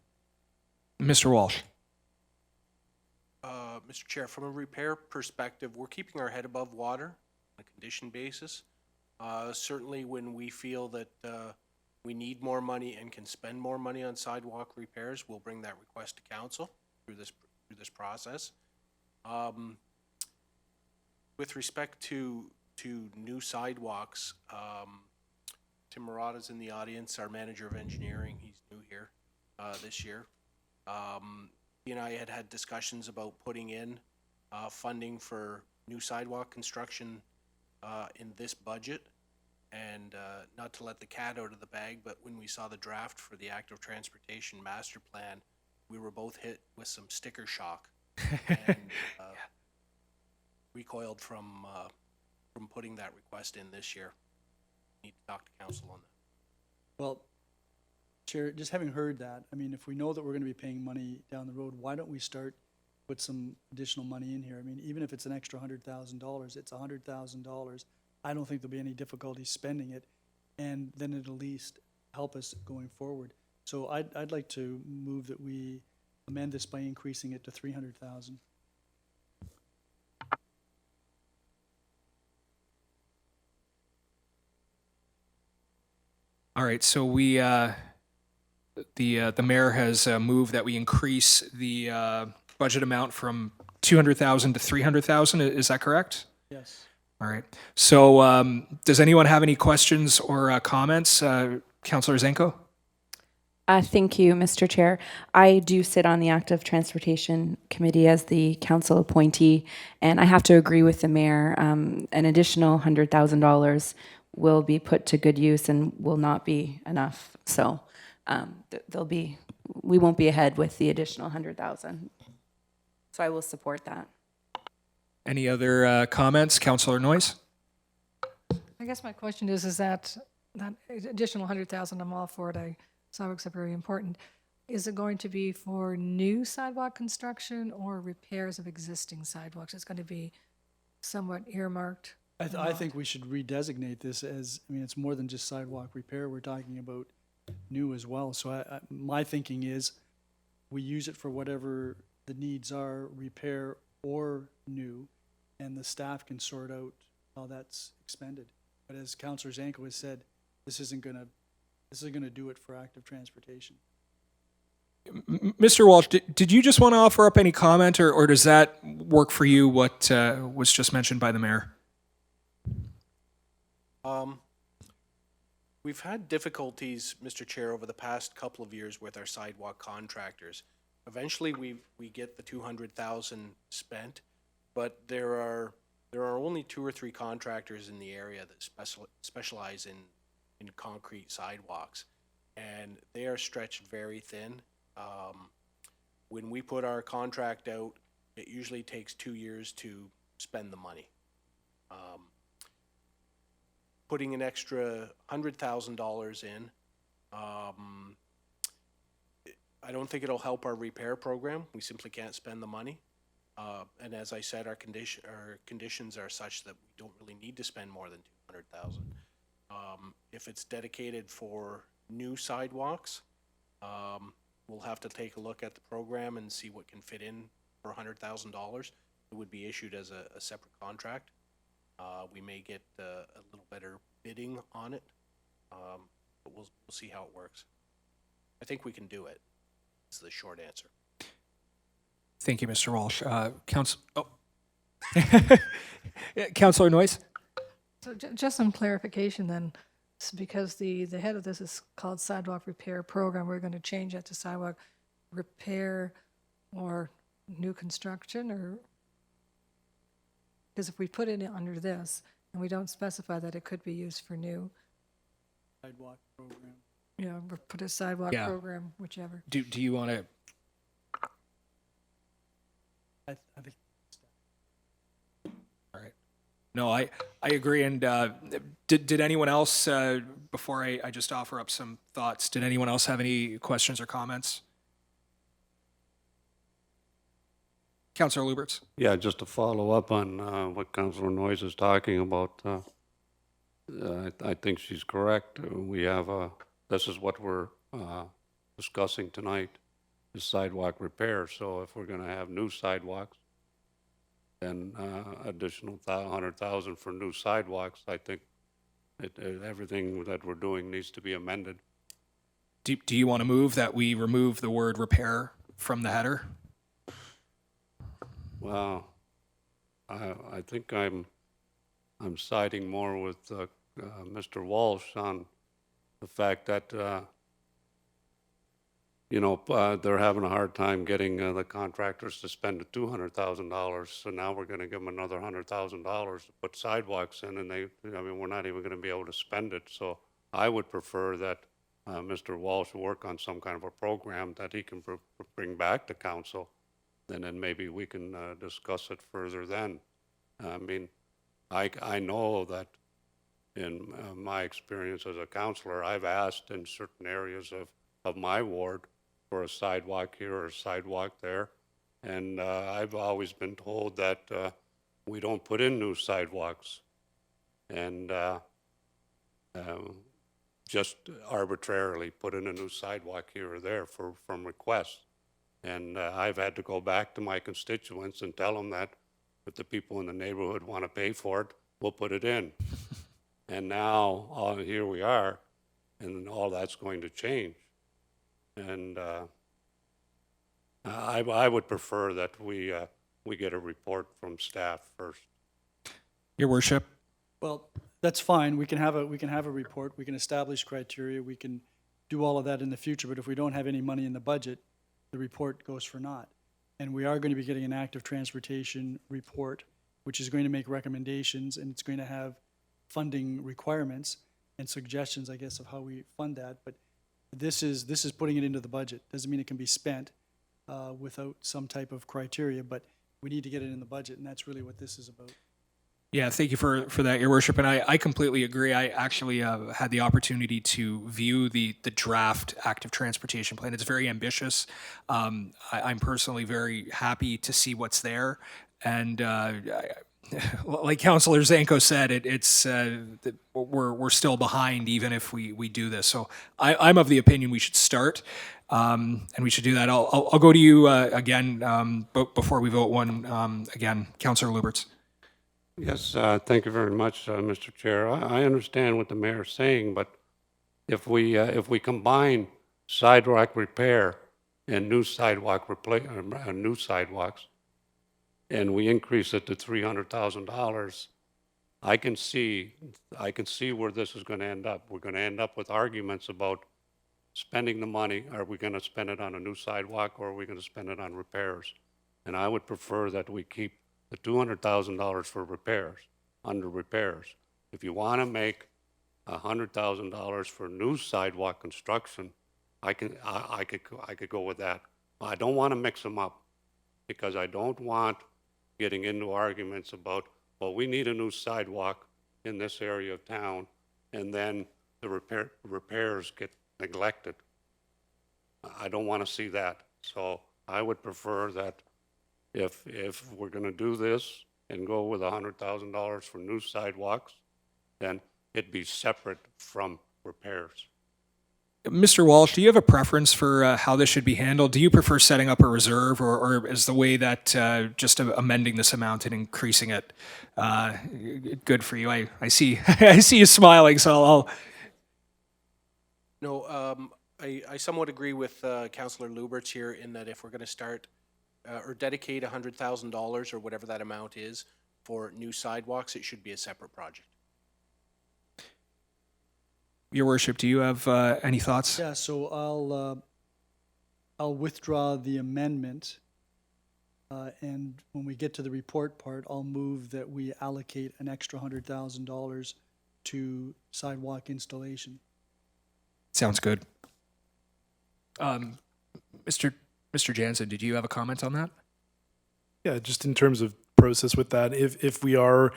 Mr. Walsh. Mr. Chair, from a repair perspective, we're keeping our head above water on a condition basis. Certainly when we feel that we need more money and can spend more money on sidewalk repairs, we'll bring that request to council through this process. With respect to new sidewalks, Tim Murata's in the audience, our manager of engineering. He's new here this year. He and I had discussions about putting in funding for new sidewalk construction in this budget. And not to let the cat out of the bag, but when we saw the draft for the active transportation master plan, we were both hit with some sticker shock and recoiled from putting that request in this year. Need to talk to council on that. Well, Chair, just having heard that, I mean, if we know that we're going to be paying money down the road, why don't we start put some additional money in here? I mean, even if it's an extra $100,000, it's $100,000. I don't think there'll be any difficulty spending it, and then it'll at least help us going forward. So I'd like to move that we amend this by increasing it to $300,000. All right, so we, the mayor has moved that we increase the budget amount from 200,000 to 300,000. Is that correct? Yes. All right. So does anyone have any questions or comments? Councillor Zanko? Thank you, Mr. Chair. I do sit on the Active Transportation Committee as the council appointee, and I have to agree with the mayor. An additional $100,000 will be put to good use and will not be enough. So we won't be ahead with the additional 100,000. So I will support that. Any other comments? Councillor Noyes? I guess my question is that additional 100,000, I'm all for it. Sidewalks are very important. Is it going to be for new sidewalk construction or repairs of existing sidewalks? It's going to be somewhat earmarked. I think we should redesignate this as, I mean, it's more than just sidewalk repair. We're talking about new as well. So my thinking is we use it for whatever the needs are, repair or new, and the staff can sort out how that's expended. But as Councillor Zanko has said, this isn't gonna do it for active transportation. Mr. Walsh, did you just want to offer up any comment, or does that work for you, what was just mentioned by the mayor? We've had difficulties, Mr. Chair, over the past couple of years with our sidewalk contractors. Eventually, we get the 200,000 spent, but there are only 2 or 3 contractors in the area that specialize in concrete sidewalks, and they are stretched very thin. When we put our contract out, it usually takes 2 years to spend the money. Putting an extra $100,000 in, I don't think it'll help our repair program. We simply can't spend the money. And as I said, our conditions are such that we don't really need to spend more than $200,000. If it's dedicated for new sidewalks, we'll have to take a look at the program and see what can fit in for $100,000. It would be issued as a separate contract. We may get a little better bidding on it, but we'll see how it works. I think we can do it. It's the short answer. Thank you, Mr. Walsh. Councillor Noyes? So just some clarification then, because the head of this is called Sidewalk Repair Program, we're going to change that to Sidewalk Repair or new construction, or? Because if we put it under this, and we don't specify that it could be used for new, Sidewalk program. you know, or put a sidewalk Yeah. program, whichever. Do you want to? I think All right. No, I agree. And did anyone else, before I just offer up some thoughts, did anyone else have any questions or comments? Councillor Lubberts. Yeah, just to follow up on what Councillor Noyes is talking about, I think she's correct. We have this is what we're discussing tonight, is sidewalk repair. So if we're going to have new sidewalks, then additional 100,000 for new sidewalks, I think everything that we're doing needs to be amended. Do you want to move that we remove the word repair from the header? Well, I think I'm siding more with Mr. Walsh on the fact that they're having a hard time getting the contractors to spend the $200,000. So now we're going to give them another $100,000 to put sidewalks in, and we're not even going to be able to spend it. So I would prefer that Mr. Walsh work on some kind of a program that he can bring back to council. And then maybe we can discuss it further then. I mean, I know that in my experience as a councillor, I've asked in certain areas of my ward for a sidewalk here or a sidewalk there. And I've always been told that we don't put in new sidewalks. And just arbitrarily put in a new sidewalk here or there from requests. And I've had to go back to my constituents and tell them that if the people in the neighborhood want to pay for it, we'll put it in. And now, here we are, and all that's going to change. And I would prefer that we get a report from staff first. Your Worship. Well, that's fine. We can have a report. We can establish criteria. We can do all of that in the future. But if we don't have any money in the budget, the report goes for naught. And we are going to be getting an active transportation report, which is going to make recommendations, and it's going to have funding requirements and suggestions, I guess, of how we fund that. But this is putting it into the budget. Doesn't mean it can be spent without some type of criteria, but we need to get it in the budget, and that's really what this is about. Yeah, thank you for that, Your Worship. And I completely agree. I actually had the opportunity to view the draft active transportation plan. It's very ambitious. I'm personally very happy to see what's there. And like Councillor Zanko said, we're still behind even if we do this. So I'm of the opinion we should start, and we should do that. I'll go to you again before we vote one again, Councillor Lubberts. Yes, thank you very much, Mr. Chair. I understand what the mayor's saying, but if we combine sidewalk repair and new sidewalks, and we increase it to $300,000, I can see where this is going to end up. We're going to end up with arguments about spending the money. Are we going to spend it on a new sidewalk, or are we going to spend it on repairs? And I would prefer that we keep the $200,000 for repairs, under repairs. If you want to make $100,000 for new sidewalk construction, I could go with that. I don't want to mix them up, because I don't want getting into arguments about, well, we need a new sidewalk in this area of town, and then the repairs get neglected. I don't want to see that. So I would prefer that if we're going to do this and go with $100,000 for new sidewalks, then it be separate from repairs. Mr. Walsh, do you have a preference for how this should be handled? Do you prefer setting up a reserve, or is the way that just amending this amount and increasing it good for you? I see I see you smiling, so I'll. No, I somewhat agree with Councillor Lubberts here in that if we're going to start or dedicate $100,000 or whatever that amount is for new sidewalks, it should be a separate project. Your Worship, do you have any thoughts? Yeah, so I'll withdraw the amendment And when we get to the report part, I'll move that we allocate an extra $100,000 to sidewalk installation. Sounds good. Mr. Jansen, did you have a comment on that? Yeah, just in terms of process with that, if we are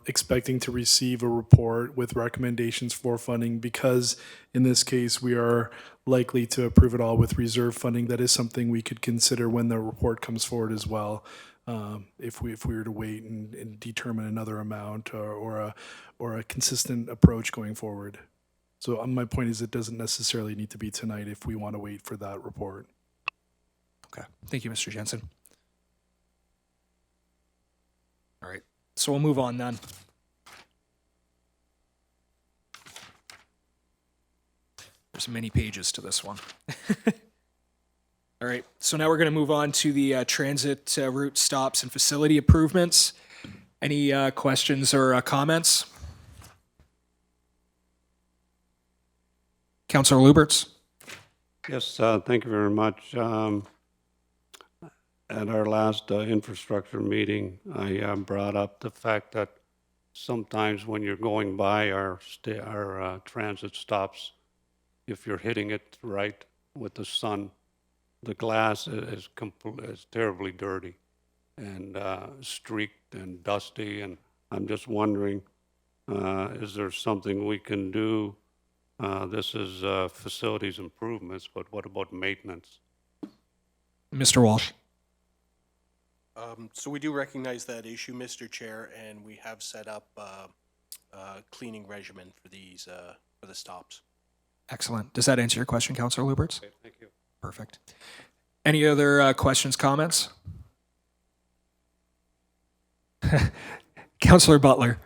expecting to receive a report with recommendations for funding, because in this case we are likely to approve it all with reserve funding, that is something we could consider when the report comes forward as well. If we were to wait and determine another amount or a consistent approach going forward. So my point is, it doesn't necessarily need to be tonight if we want to wait for that report. Okay. Thank you, Mr. Jensen. All right. So we'll move on then. There's many pages to this one. All right. So now we're going to move on to the transit route stops and facility improvements. Any questions or comments? Councillor Lubberts. Yes, thank you very much. At our last infrastructure meeting, I brought up the fact that sometimes when you're going by our transit stops, if you're hitting it right with the sun, the glass is terribly dirty and streaked and dusty. And I'm just wondering, is there something we can do? This is facilities improvements, but what about maintenance? Mr. Walsh. So we do recognize that issue, Mr. Chair, and we have set up a cleaning regimen for these for the stops. Excellent. Does that answer your question, Councillor Lubberts? Okay, thank you. Perfect. Any other questions, comments? Councillor Butler.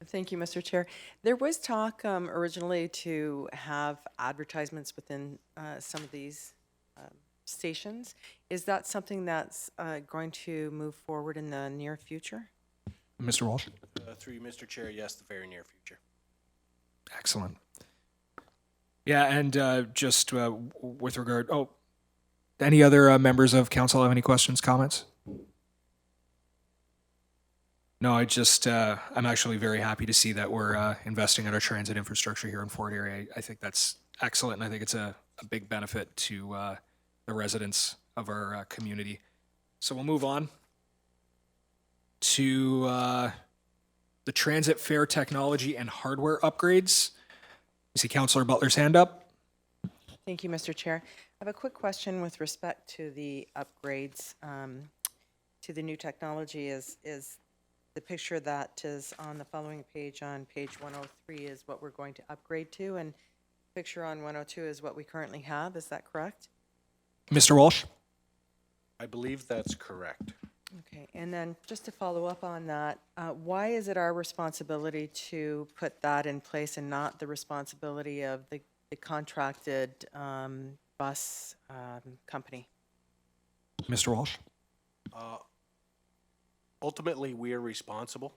Thank you, Mr. Chair. There was talk originally to have advertisements within some of these stations. Is that something that's going to move forward in the near future? Mr. Walsh. Through you, Mr. Chair, yes, the very near future. Excellent. Yeah, and just with regard, any other members of council have any questions, comments? No, I'm actually very happy to see that we're investing in our transit infrastructure here in Fort Erie. I think that's excellent, and I think it's a big benefit to the residents of our community. So we'll move on to the transit fare technology and hardware upgrades. I see Councillor Butler's hand up. Thank you, Mr. Chair. I have a quick question with respect to the upgrades to the new technology. Is the picture that is on the following page on page 103 is what we're going to upgrade to, and picture on 102 is what we currently have. Is that correct? Mr. Walsh? I believe that's correct. Okay, and then just to follow up on that, why is it our responsibility to put that in place and not the responsibility of the contracted bus company? Mr. Walsh? Ultimately, we are responsible.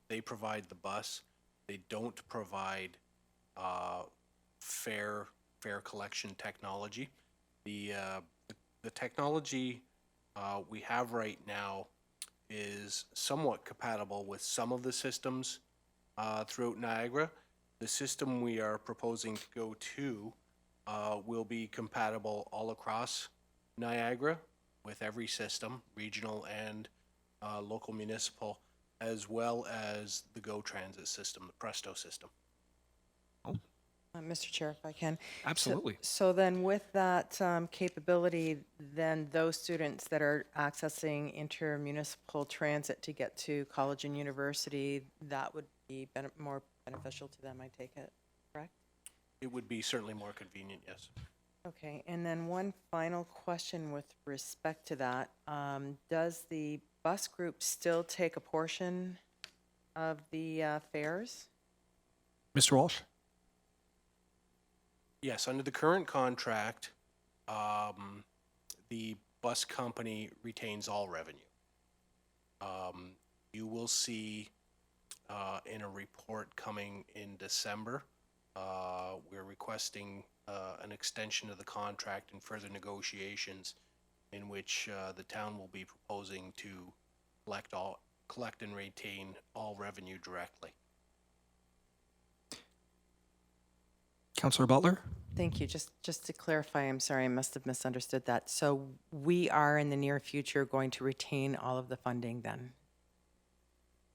They provide the bus. They don't provide fare collection technology. The technology we have right now is somewhat compatible with some of the systems throughout Niagara. The system we are proposing to go to will be compatible all across Niagara with every system, regional and local municipal, as well as the GO Transit system, the Presto system. Mr. Chair, if I can. Absolutely. So then with that capability, then those students that are accessing intermunicipal transit to get to college and university, that would be more beneficial to them, I take it, correct? It would be certainly more convenient, yes. Okay, and then one final question with respect to that. Does the bus group still take a portion of the fares? Mr. Walsh? Yes, under the current contract, the bus company retains all revenue. You will see in a report coming in December, we're requesting an extension of the contract and further negotiations in which the town will be proposing to collect and retain all revenue directly. Councillor Butler? Thank you. Just to clarify, I'm sorry, I must have misunderstood that. So we are in the near future going to retain all of the funding then?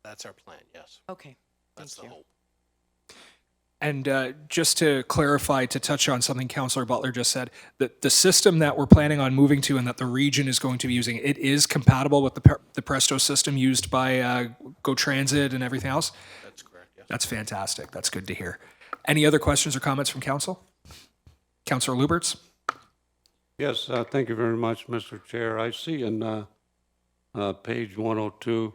That's our plan, yes. Okay, That's the thank you. hope. And just to clarify, to touch on something Councillor Butler just said, the system that we're planning on moving to and that the region is going to be using, it is compatible with the Presto system used by Go Transit and everything else? That's correct, yes. That's fantastic. That's good to hear. Any other questions or comments from council? Councillor Lubberts? Yes, thank you very much, Mr. Chair. I see in page 102,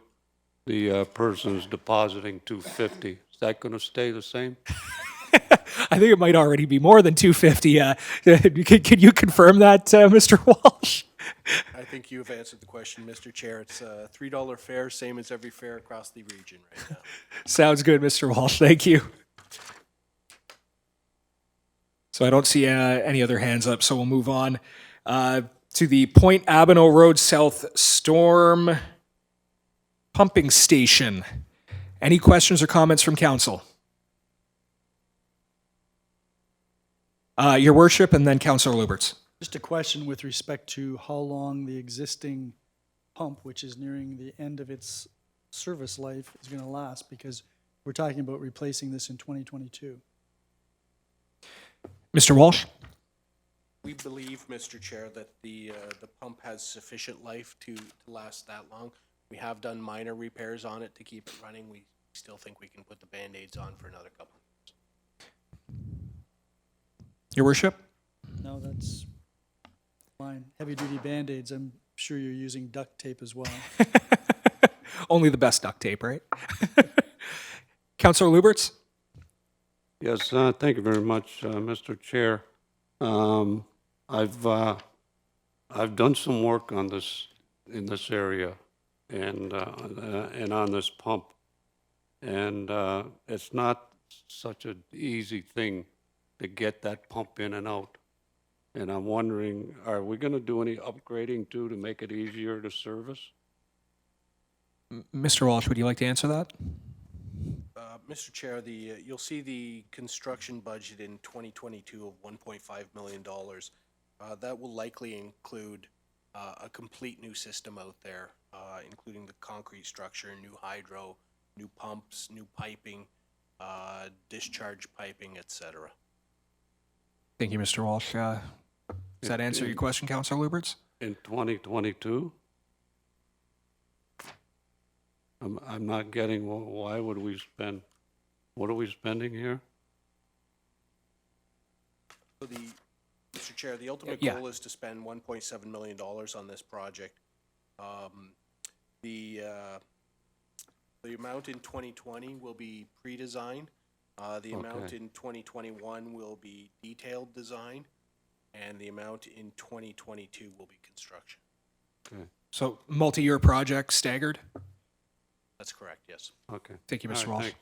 the person's depositing 250. Is that going to stay the same? I think it might already be more than 250. Can you confirm that, Mr. Walsh? I think you've answered the question, Mr. Chair. It's a $3 fare, same as every fare across the region right now. Sounds good, Mr. Walsh. Thank you. So I don't see any other hands up, so we'll move on to the Point Abano Road South Storm Pumping Station. Any questions or comments from council? Your Worship, and then Councillor Lubberts. Just a question with respect to how long the existing pump, which is nearing the end of its service life, is going to last, because we're talking about replacing this in 2022. Mr. Walsh? We believe, Mr. Chair, that the pump has sufficient life to last that long. We have done minor repairs on it to keep it running. We still think we can put the Band-Aids on for another couple of years. Your Worship? No, that's fine. Heavy-duty Band-Aids, I'm sure you're using duct tape as well. Only the best duct tape, right? Councillor Lubberts? Yes, thank you very much, Mr. Chair. I've done some work on this in this area and on this pump, and it's not such an easy thing to get that pump in and out. And I'm wondering, are we going to do any upgrading too to make it easier to service? Mr. Walsh, would you like to answer that? Mr. Chair, you'll see the construction budget in 2022 of $1.5 million. That will likely include a complete new system out there, including the concrete structure, new hydro, new pumps, new piping, discharge piping, etc. Thank you, Mr. Walsh. Does that answer your question, Councillor Lubberts? In 2022? I'm not getting, why would we spend, what are we spending here? So Mr. Chair, the ultimate Yeah. goal is to spend $1.7 million on this project. The amount in 2020 will be pre-design. The amount Okay. in 2021 will be detailed design, and the amount in 2022 will be construction. Okay, So multi-year project staggered? That's correct, yes. okay. Thank you, All Mr. right, Walsh. thanks.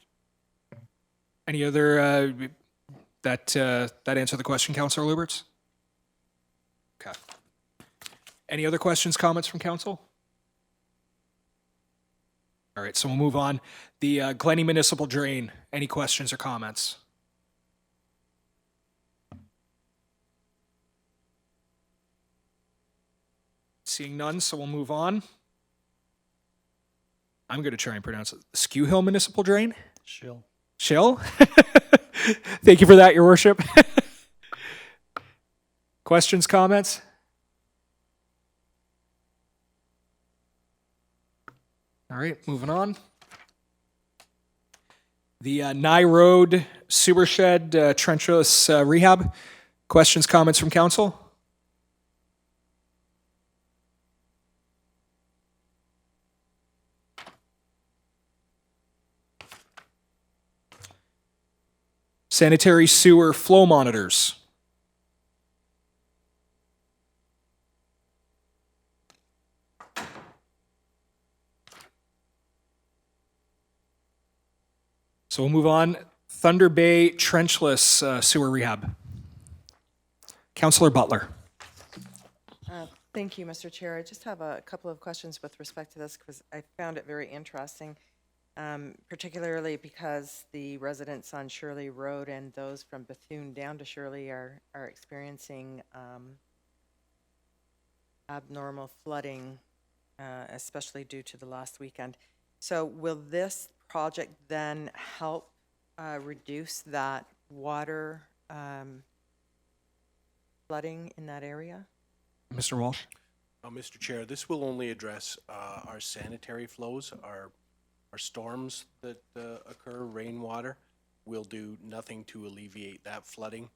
Any other, that answer the question, Councillor Lubberts? Okay. Any other questions, comments from council? All right, so we'll move on. The Glenny Municipal Drain, any questions or comments? Seeing none, so we'll move on. I'm going to try and pronounce it. Skew Hill Municipal Drain? Shill. Shill? Thank you for that, Your Worship. Questions, comments? All right, moving on. The Nye Road Sewer Shed Trenchless Rehab. Questions, comments from council? Sanitary sewer flow monitors. So we'll move on. Thunder Bay Trenchless Sewer Rehab. Councillor Butler. Thank you, Mr. Chair. I just have a couple of questions with respect to this because I found it very interesting, particularly because the residents on Shirley Road and those from Bethune down to Shirley are experiencing abnormal flooding, especially due to the last weekend. So will this project then help reduce that water flooding in that area? Mr. Walsh? Mr. Chair, this will only address our sanitary flows, our storms that occur, rainwater. Will do nothing to alleviate that flooding.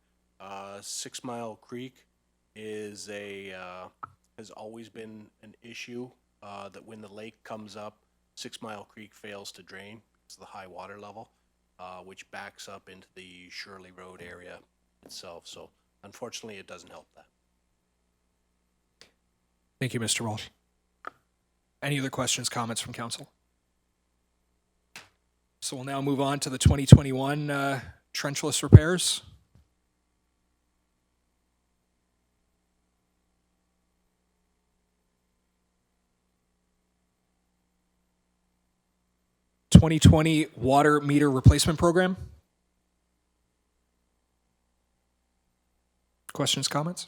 6 Mile Creek is has always been an issue that when the lake comes up, 6 Mile Creek fails to drain because of the high water level, which backs up into the Shirley Road area itself. So unfortunately, it doesn't help that. Thank you, Mr. Walsh. Any other questions, comments from council? So we'll now move on to the 2021 trenchless repairs. '20 water meter replacement program. Questions, comments?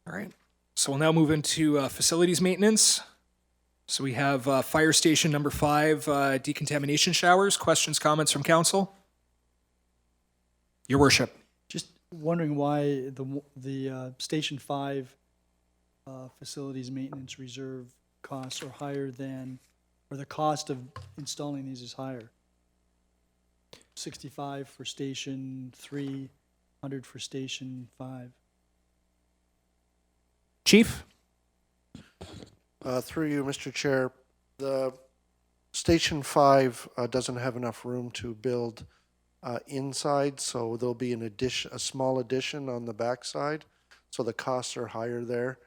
All right, so we'll now move into facilities maintenance. So we have fire station number 5, decontamination showers. Questions, comments from council? Your worship. Just wondering why the Station 5 facilities maintenance reserve costs are higher than, or the cost of installing these is higher. 65 for Station 3, 100 for Station 5. Chief? Through you, Mr. Chair, the Station 5 doesn't have enough room to build inside, so there'll be a small addition on the backside, so the costs are higher there.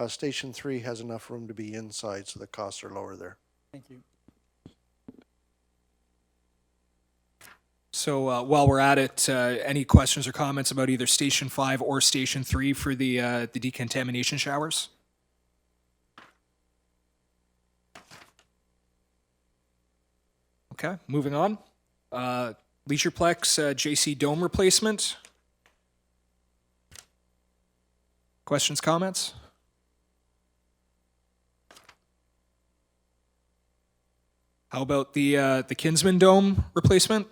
Station 3 has enough room to be inside, so the costs are lower there. Thank you. So while we're at it, any questions or comments about either Station 5 or Station 3 for the decontamination showers? Okay, moving on. LeisurePlex JC Dome replacement. Questions, comments? How about the Kinsman Dome replacement?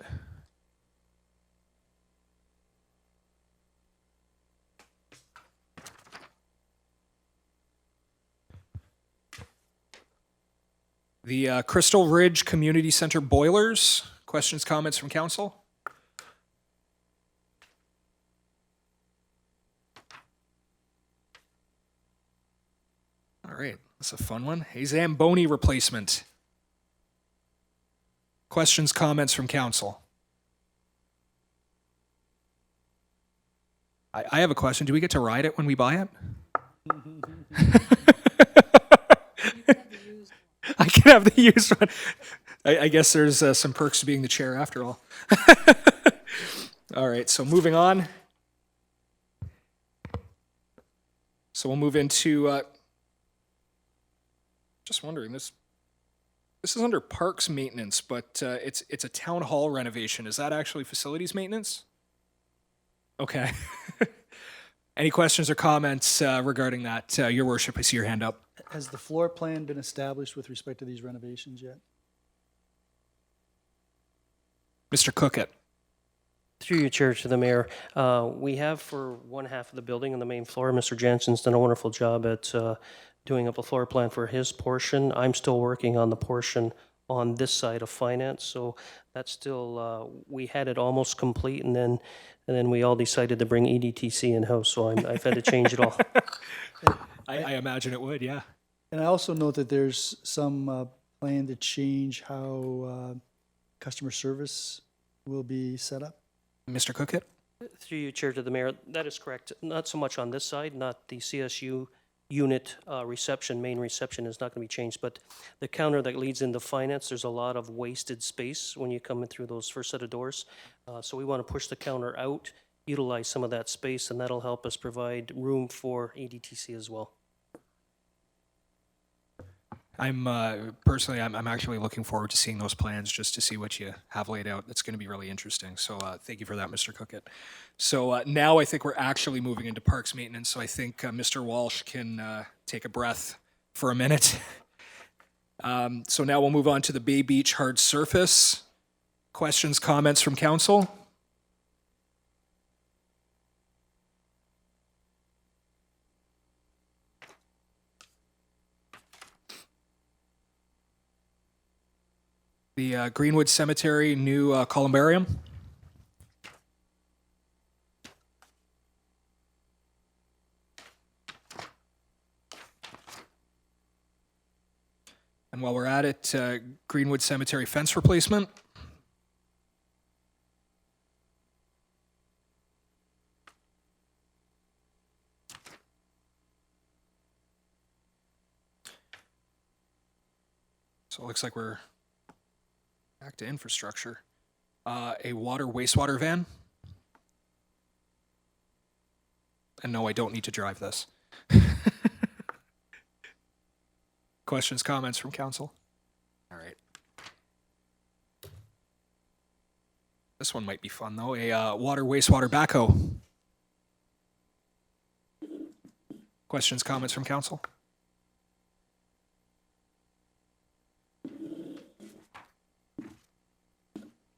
The Crystal Ridge Community Center boilers. Questions, comments from council? All right, that's a fun one. A Zamboni replacement. Questions, comments from council? I have a question. Do we get to ride it when we buy it? I can have the used one. I guess there's some perks to being the chair after all. All right, so moving on. So we'll move into, just wondering, this is under parks maintenance, but it's a town hall renovation. Is that actually facilities maintenance? Okay. Any questions or comments regarding that? Your worship, I see your hand up. Has the floor plan been established with respect to these renovations yet? Mr. Cookett. Through your chair to the mayor, we have for one half of the building on the main floor, Mr. Jensen's done a wonderful job at doing up a floor plan for his portion. I'm still working on the portion on this side of finance, so that's still, we had it almost complete, and then we all decided to bring EDTC in-house, so I've had to change it all. I imagine it would, yeah. And I also note that there's some plan to change how customer service will be set up. Mr. Cookett? Through you, chair to the mayor, that is correct. Not so much on this side, not the CSU unit reception, main reception is not going to be changed, but the counter that leads into finance, there's a lot of wasted space when you come in through those first set of doors. So we want to push the counter out, utilize some of that space, and that'll help us provide room for ADTC as well. I'm personally, I'm actually looking forward to seeing those plans just to see what you have laid out. It's going to be really interesting. So thank you for that, Mr. Cookett. So now I think we're actually moving into parks maintenance. So I think Mr. Walsh can take a breath for a minute. So now we'll move on to the Bay Beach hard surface. Questions, comments from council? The Greenwood Cemetery new columbarium. And while we're at it, Greenwood Cemetery fence replacement. So it looks like we're back to infrastructure. A water wastewater van. And no, I don't need to drive this. Questions, comments from council? All right. This one might be fun though. A water wastewater backhoe. Questions, comments from council?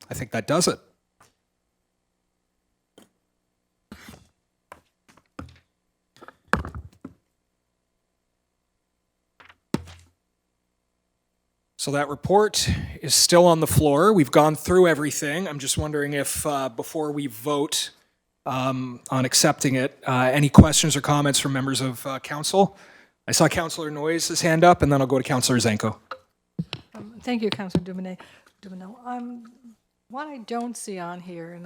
I think that does it. So that report is still on the floor. We've gone through everything. I'm just wondering if before we vote on accepting it, any questions or comments from members of council? I saw Councillor Noyes' hand up, and then I'll go to Councillor Zanko. Thank you, Councillor Dubanow. What I don't see on here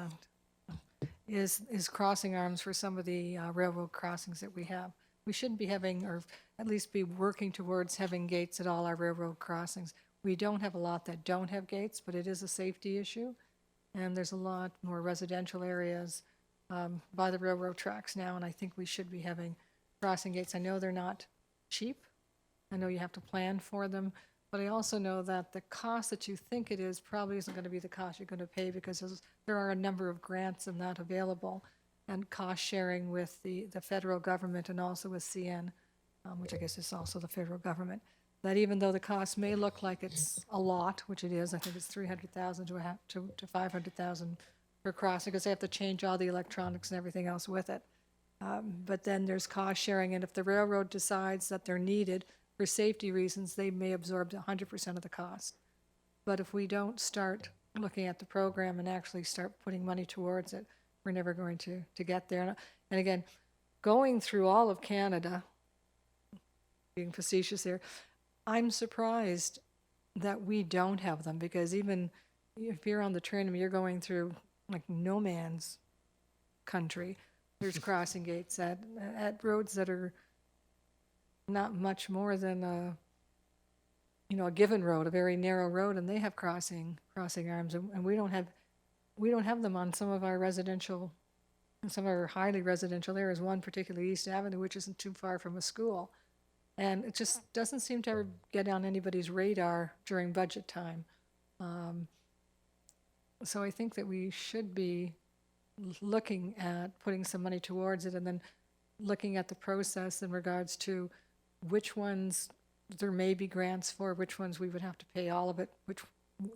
is crossing arms for some of the railroad crossings that we have. We should be having, or at least be working towards having gates at all our railroad crossings. We don't have a lot that don't have gates, but it is a safety issue. And there's a lot more residential areas by the railroad tracks now, and I think we should be having crossing gates. I know they're not cheap. I know you have to plan for them. But I also know that the cost that you think it is probably isn't going to be the cost you're going to pay, because there are a number of grants and that available, and cost sharing with the federal government and also with CN, which I guess is also the federal government, that even though the cost may look like it's a lot, which it is, I think it's $300,000 to $500,000 per crossing, because they have to change all the electronics and everything else with it. But then there's cost sharing, and if the railroad decides that they're needed for safety reasons, they may absorb 100% of the cost. But if we don't start looking at the program and actually start putting money towards it, we're never going to get there. And again, going through all of Canada, being facetious here, I'm surprised that we don't have them, because even if you're on the train and you're going through like no man's country, there's crossing gates at roads that are not much more than a given road, a very narrow road, and they have crossing arms, and we don't have them on some of our residential, some of our highly residential areas. One particularly East Avenue, which isn't too far from a school, and it just doesn't seem to ever get on anybody's radar during budget time. So I think that we should be looking at putting some money towards it, and then looking at the process in regards to which ones there may be grants for, which ones we would have to pay all of it, which,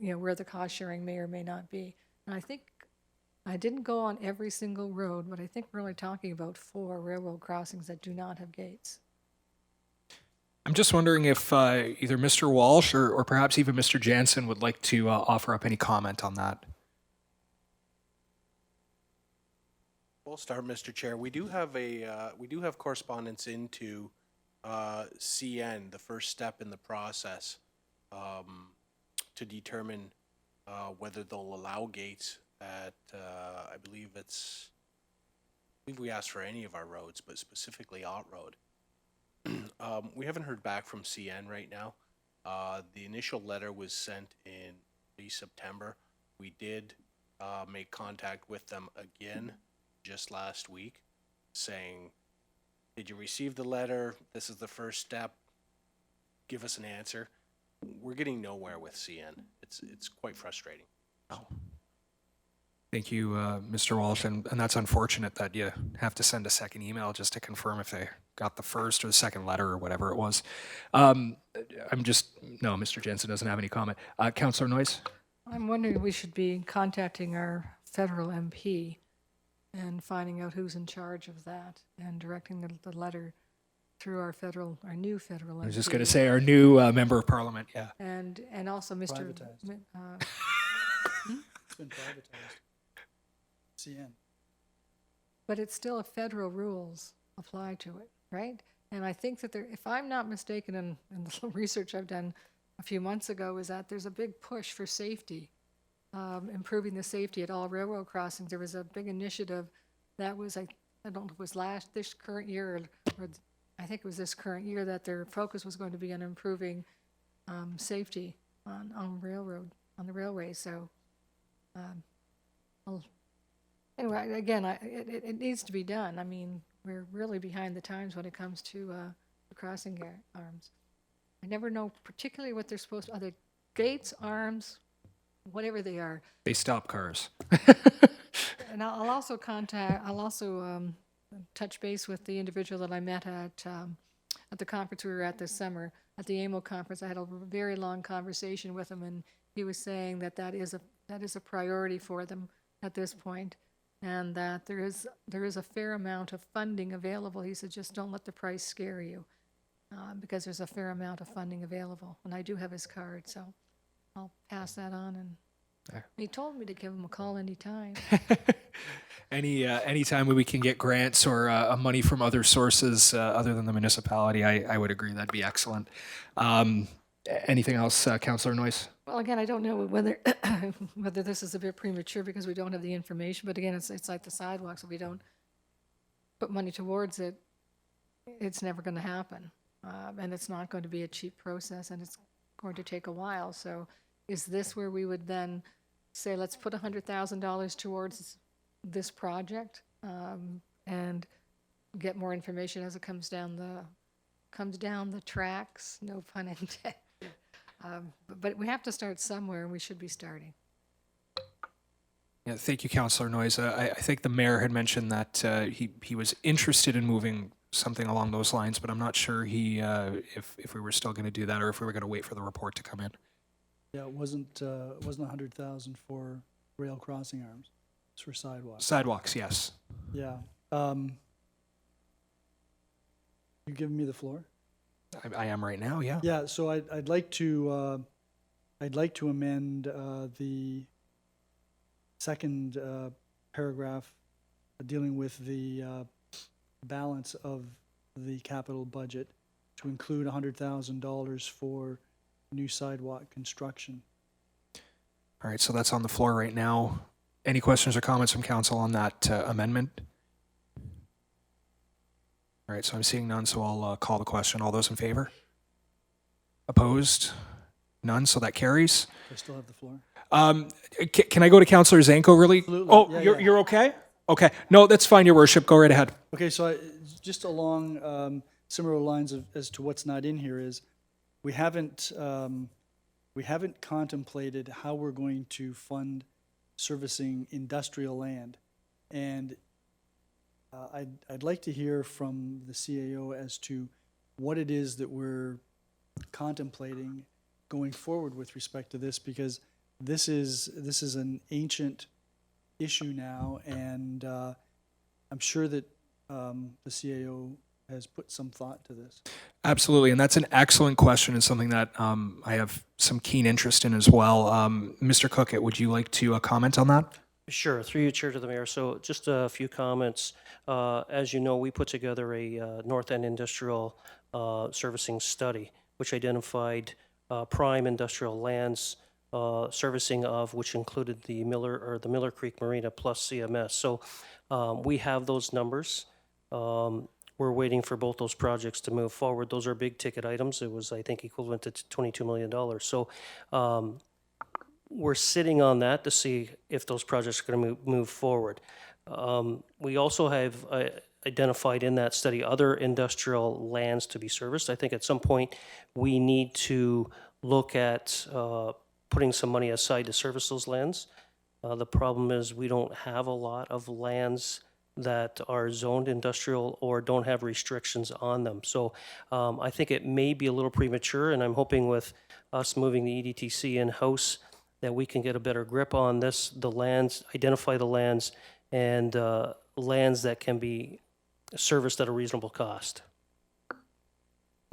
where the cost sharing may or may not be. And I think I didn't go on every single road, but I think we're only talking about 4 railroad crossings that do not have gates. I'm just wondering if either Mr. Walsh or perhaps even Mr. Jansen would like to offer up any comment on that. We'll start, Mr. Chair. We do have correspondence into CN, the first step in the process, to determine whether they'll allow gates at, I believe we asked for any of our roads, but specifically Ott Road. We haven't heard back from CN right now. The initial letter was sent in September. We did make contact with them again just last week, saying, did you receive the letter? This is the first step. Give us an answer. We're getting nowhere with CN. It's quite frustrating. Thank you, Mr. Walsh, and that's unfortunate that you have to send a second email just to confirm if they got the first or the second letter or whatever it was. No, Mr. Jensen doesn't have any comment. Councillor Noyes? I'm wondering if we should be contacting our federal MP and finding out who's in charge of that and directing the letter through our new federal MP. I was just going to say our new member of parliament, yeah. And also Mr. Privatized. It's been privatized. CN. But it's still a federal rules apply to it, right? And I think that there, if I'm not mistaken, in the research I've done a few months ago, is that there's a big push for safety, improving the safety at all railroad crossings. There was a big initiative that was, I don't know if it was this current year, or I think it was this current year, that their focus was going to be on improving safety on the railway. So, anyway, again, it needs to be done. I mean, we're really behind the times when it comes to the crossing arms. I never know particularly what they're supposed to, are they gates, arms, whatever they are. They stop cars. And I'll also touch base with the individual that I met at the conference we were at this summer, at the AMO conference. I had a very long conversation with him, and he was saying that is a priority for them at this point, and that there is a fair amount of funding available. He said, just don't let the price scare you, because there's a fair amount of funding available. And I do have his card, so I'll pass that on. And he told me to give him a call anytime. Anytime we can get grants or money from other sources other than the municipality, I would agree that'd be excellent. Anything else, Councillor Noyes? Well, again, I don't know whether whether this is a bit premature because we don't have the information. But again, it's like the sidewalks. If we don't put money towards it, it's never going to happen, and it's not going to be a cheap process, and it's going to take a while. So, is this where we would then say, let's put $100,000 towards this project, and get more information as it comes down the tracks? No pun intended. But we have to start somewhere, and we should be starting. Yeah, thank you, Councillor Noyes. I think the mayor had mentioned that he was interested in moving something along those lines, but I'm not sure if we were still going to do that or if we were going to wait for the report to come in. Yeah, it wasn't 100,000 for rail crossing arms. It's for sidewalks. Sidewalks, yes. Yeah. You giving me the floor? I am right now, yeah. Yeah, so I'd like to amend the second paragraph dealing with the balance of the capital budget to include $100,000 for new sidewalk construction. All right, so that's on the floor right now. Any questions or comments from council on that amendment? All right, so I'm seeing none, so I'll call the question. All those in favor? Opposed? None, so that carries. I still have the floor. Can I go to Councillor Zanko really? Absolutely. Oh, Yeah, you're okay? Okay. No, that's fine, Your Worship. Go right ahead. Okay, so just along similar lines as to what's not in here is we haven't contemplated how we're going to fund servicing industrial land, and I'd like to hear from the CAO as to what it is that we're contemplating going forward with respect to this, because this is an ancient issue now, and I'm sure that the CAO has put some thought to this. Absolutely, and that's an excellent question and something that I have some keen interest in as well. Mr. Cookett, would you like to comment on that? Sure, through you, Chair, to the Mayor. So just a few comments. As you know, we put together a North End industrial servicing study, which identified prime industrial lands servicing of which included the Miller Creek Marina plus CMS. So we have those numbers. we're waiting for both those projects to move forward. Those are big ticket items. It was, I think, equivalent to $22 million. So we're sitting on that to see if those projects are going to move forward. We also have identified in that study other industrial lands to be serviced. I think at some point we need to look at putting some money aside to service those lands. The problem is we don't have a lot of lands that are zoned industrial or don't have restrictions on them. So I think it may be a little premature, and I'm hoping with us moving the EDTC in-house that we can get a better grip on this, the lands, identify the lands, and lands that can be serviced at a reasonable cost.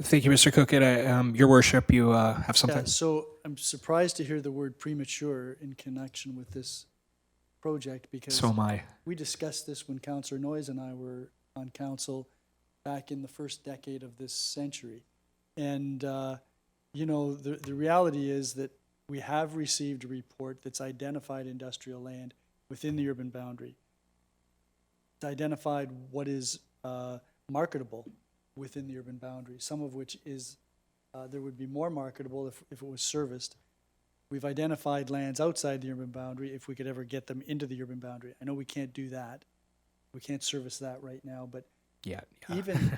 Thank you, Mr. Cookett. Your worship, you have something? Yeah, so I'm surprised to hear the word premature in connection with this project, because So am I. we discussed this when Councillor Noyes and I were on council back in the first decade of this century. And, you know, the reality is that we have received a report that's identified industrial land within the urban boundary. It's identified what is marketable within the urban boundary, some of which is, there would be more marketable if it was serviced. We've identified lands outside the urban boundary if we could ever get them into the urban boundary. I know we can't do that. We can't service that right now, but Yeah. even,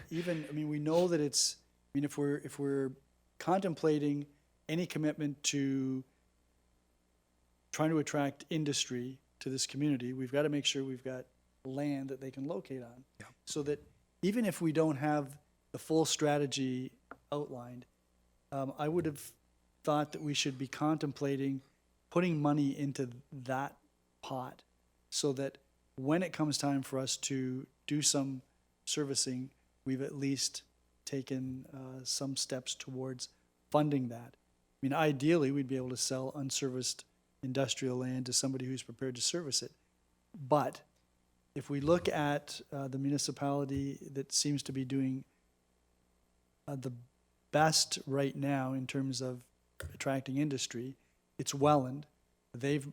I mean, we know that it's, I mean, if we're contemplating any commitment to trying to attract industry to this community, we've got to make sure we've got land that they can locate on. Yeah. So that even if we don't have the full strategy outlined, I would have thought that we should be contemplating putting money into that pot so that when it comes time for us to do some servicing, we've at least taken some steps towards funding that. I mean, ideally, we'd be able to sell unserviced industrial land to somebody who's prepared to service it. But if we look at the municipality that seems to be doing the best right now in terms of attracting industry, it's Welland. They've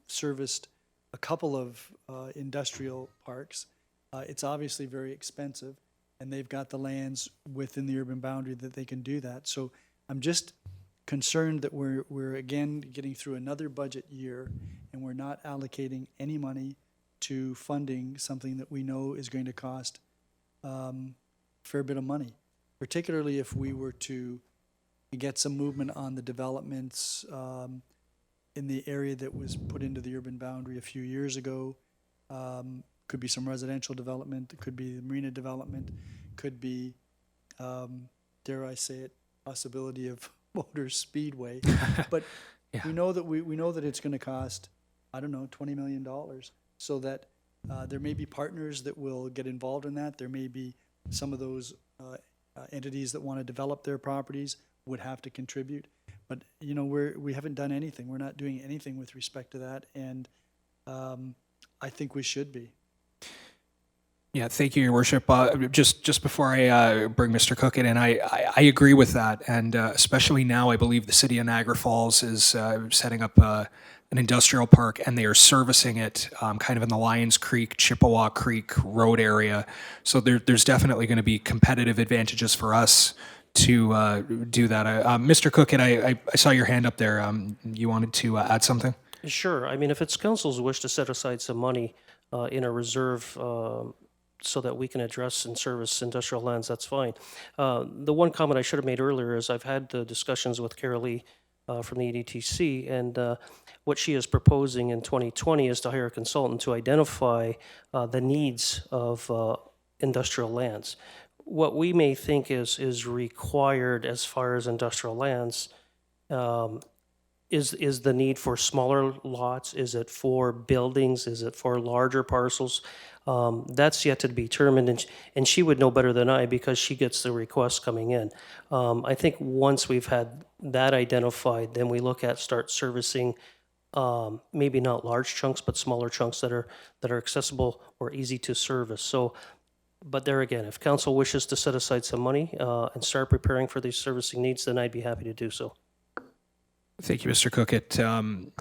serviced a couple of industrial parks. It's obviously very expensive, and they've got the lands within the urban boundary that they can do that. So I'm just concerned that we're again getting through another budget year, and we're not allocating any money to funding something that we know is going to cost a fair bit of money, particularly if we were to get some movement on the developments in the area that was put into the urban boundary a few years ago. Could be some residential development, it could be the Marina development, could be, dare I say it, possibility of motor speedway. But Yeah. we know that we know that it's going to cost, I don't know, $20 million. So that there may be partners that will get involved in that. There may be some of those entities that want to develop their properties would have to contribute. But, you know, we haven't done anything. We're not doing anything with respect to that. And I think we should be. Yeah, thank you, Your Worship. Just before I bring Mr. Cookett in, I agree with that, and especially now, I believe the city of Niagara Falls is setting up an industrial park, and they are servicing it kind of in the Lions Creek, Chippewa Creek Road area. So there's definitely going to be competitive advantages for us to do that. Mr. Cookett, I saw your hand up there. You wanted to add something? Sure. I mean, if it's council's wish to set aside some money in a reserve so that we can address and service industrial lands, that's fine. The one comment I should have made earlier is I've had discussions with Carol Lee from the EDTC, and what she is proposing in 2020 is to hire a consultant to identify the needs of industrial lands. What we may think is required as far as industrial lands is the need for smaller lots? Is it for buildings? Is it for larger parcels? That's yet to be determined, and she would know better than I because she gets the requests coming in. I think once we've had that identified, then we look at start servicing maybe not large chunks, but smaller chunks that are accessible or easy to service. So, but there again, if council wishes to set aside some money and start preparing for these servicing needs, then I'd be happy to do so. Thank you, Mr. Cookett.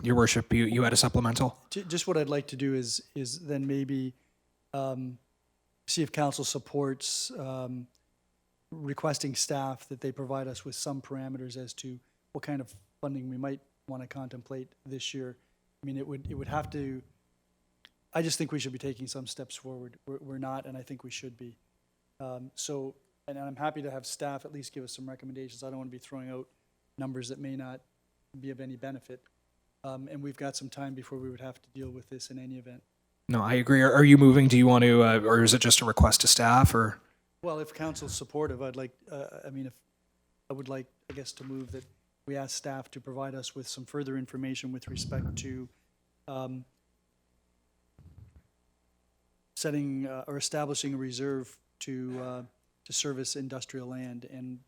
Your Worship, you had a supplemental? Just what I'd like to do is then maybe see if council supports requesting staff that they provide us with some parameters as to what kind of funding we might want to contemplate this year. I mean, it would have to, I just think we should be taking some steps forward. We're not, and I think we should be. And I'm happy to have staff at least give us some recommendations. I don't want to be throwing out numbers that may not be of any benefit. And we've got some time before we would have to deal with this in any event. No, I agree. Are you moving? Do you want to, or is it just a request to staff, or? Well, if council's supportive, I'd like, I would like, I guess, to move that we ask staff to provide us with some further information with respect to setting or establishing a reserve to service industrial land and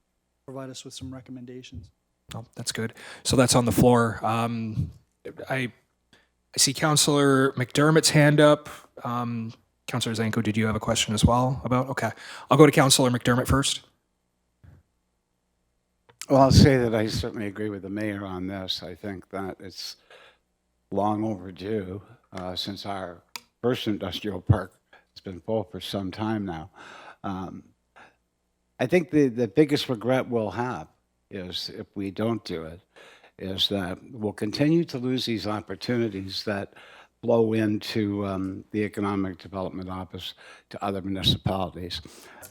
provide us with some recommendations. Oh, that's good. So that's on the floor. I see Councillor McDermott's hand up. Councillor Zanko, did you have a question as well about? Okay. I'll go to Councillor McDermott first. Well, I'll say that I certainly agree with the mayor on this. I think that it's long overdue since our first industrial park has been full for some time now. I think the biggest regret we'll have is if we don't do it, is that we'll continue to lose these opportunities that flow into the Economic Development Office to other municipalities.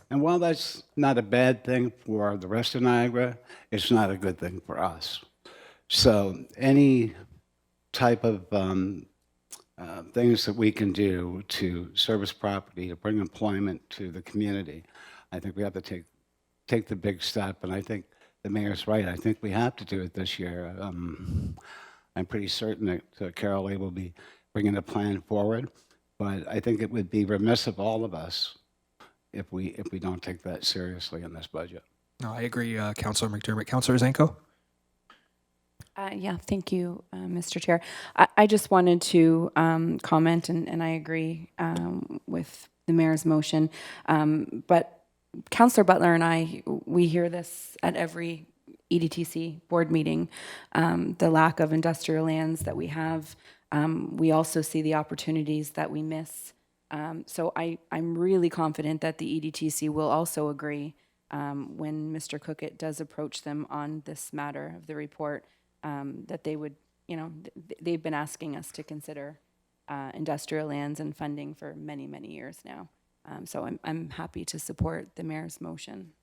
And while that's not a bad thing for the rest of Niagara, it's not a good thing for us. So any type of things that we can do to service property, to bring employment to the community, I think we have to take the big step. And I think the mayor's right. I think we have to do it this year. I'm pretty certain that Carol Lee will be bringing a plan forward, but I think it would be remiss of all of us if we don't take that seriously in this budget. No, I agree, Councillor McDermott. Councillor Zanko? Yeah, thank you, Mr. Chair. I just wanted to comment, and I agree with the mayor's motion, but Councillor Butler and I, we hear this at every EDTC board meeting, the lack of industrial lands that we have. We also see the opportunities that we miss. So I'm really confident that the EDTC will also agree when Mr. Cookett does approach them on this matter of the report, that they would, they've been asking us to consider industrial lands and funding for many, many years now. So I'm happy to support the mayor's motion.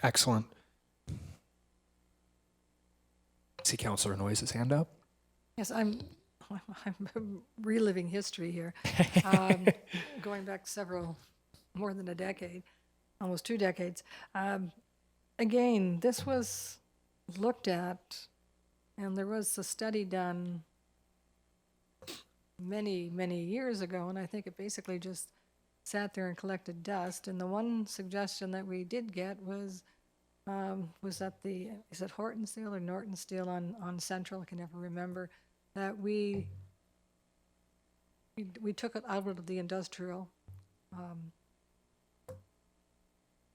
Excellent. I see Councillor Noyes' hand up. Yes, I'm reliving history here, going back more than a decade, almost 2 decades. Again, this was looked at, and there was a study done many, many years ago, and I think it basically just sat there and collected dust. And the one suggestion that we did get was that is it Horton Steel or Norton Steel on Central? I can never remember. That we took it out of the industrial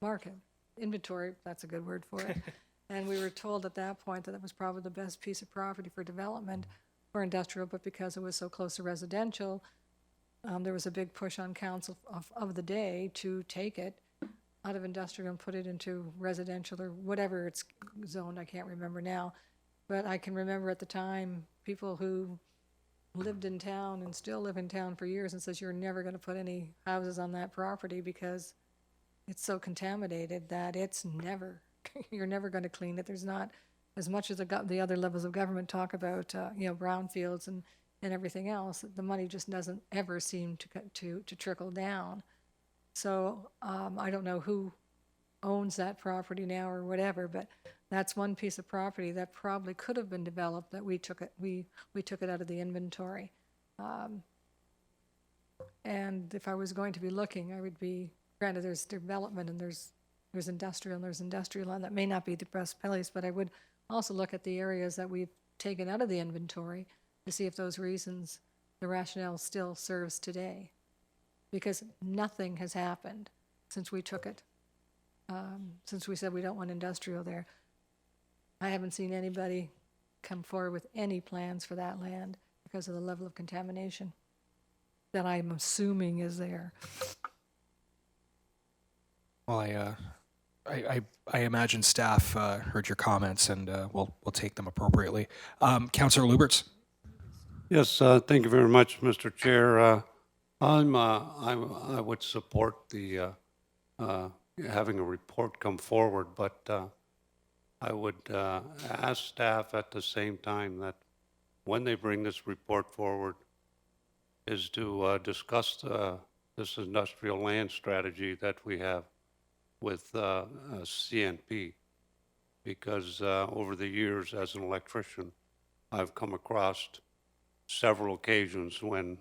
market, inventory, that's a good word for it. And we were told at that point that it was probably the best piece of property for development for industrial, but because it was so close to residential, there was a big push on council of the day to take it out of industrial and put it into residential or whatever it's zoned. I can't remember now. But I can remember at the time, people who lived in town and still live in town for years and says, you're never going to put any houses on that property because it's so contaminated that it's never, you're never going to clean it. There's not, as much as the other levels of government talk about, brownfields and everything else, the money just doesn't ever seem to trickle down. So I don't know who owns that property now or whatever, but that's one piece of property that probably could have been developed that we took it out of the inventory. And if I was going to be looking, I would be, granted there's development and there's industrial and there's industrial land, that may not be the best place, but I would also look at the areas that we've taken out of the inventory to see if those reasons, the rationale still serves today. Because nothing has happened since we took it. Since we said we don't want industrial there. I haven't seen anybody come forward with any plans for that land because of the level of contamination that I'm assuming is there. Well, I imagine staff heard your comments, and we'll take them appropriately. Councillor Lubberts? Yes, thank you very much, Mr. Chair. I would support the having a report come forward, but I would ask staff at the same time that when they bring this report forward, is to discuss this industrial land strategy that we have with CNP, because over the years as an electrician, I've come across several occasions when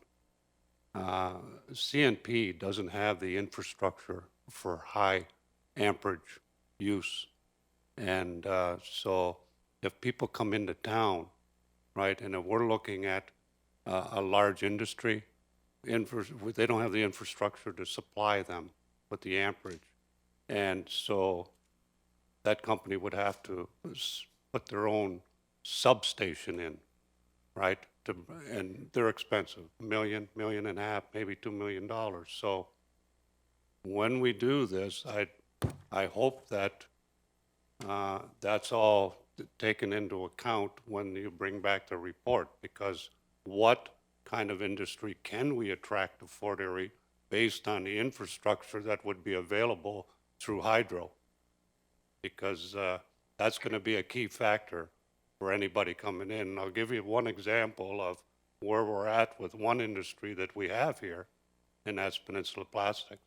CNP doesn't have the infrastructure for high amperage use. And so if people come into town, right, and if we're looking at a large industry, they don't have the infrastructure to supply them with the amperage. And so that company would have to put their own substation in, right? And they're expensive, $1 million, $1.5 million, maybe $2 million. So when we do this, I hope that that's all taken into account when you bring back the report, because what kind of industry can we attract to Fort Erie based on the infrastructure that would be available through hydro? Because that's going to be a key factor for anybody coming in. And I'll give you one example of where we're at with one industry that we have here, and that's Peninsula Plastics.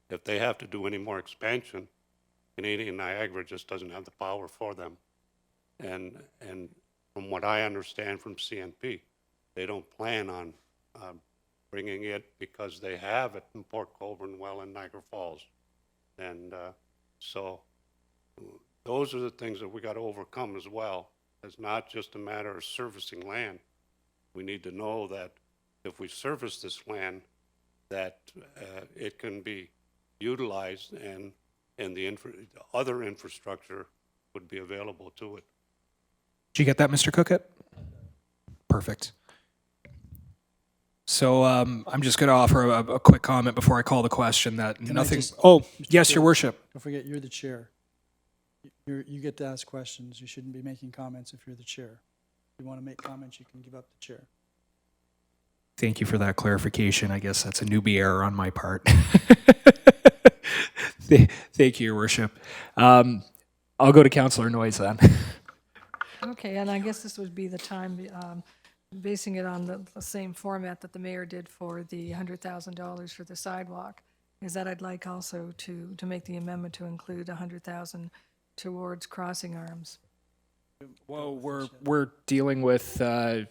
If they have to do any more expansion, Canadian Niagara just doesn't have the power for them. And from what I understand from CNP, they don't plan on bringing it because they have it in Port Colborne, well, in Niagara Falls. And so those are the things that we got to overcome as well. It's not just a matter of servicing land. We need to know that if we service this land, that it can be utilized and the other infrastructure would be available to it. Did you get that, Mr. Cookett? Perfect. So I'm just going to offer a quick comment before I call the question that nothing. Oh, yes, Your Worship. Don't forget, you're the chair. You get to ask questions. You shouldn't be making comments if you're the chair. If you want to make comments, you can give up the chair. Thank you for that clarification. I guess that's a newbie error on my part. Thank you, Your Worship. I'll go to Councillor Noyes then. Okay, and I guess this would be the time, basing it on the same format that the mayor did for the $100,000 for the sidewalk, is that I'd like also to make the amendment to include $100,000 towards crossing arms. Well, we're dealing with the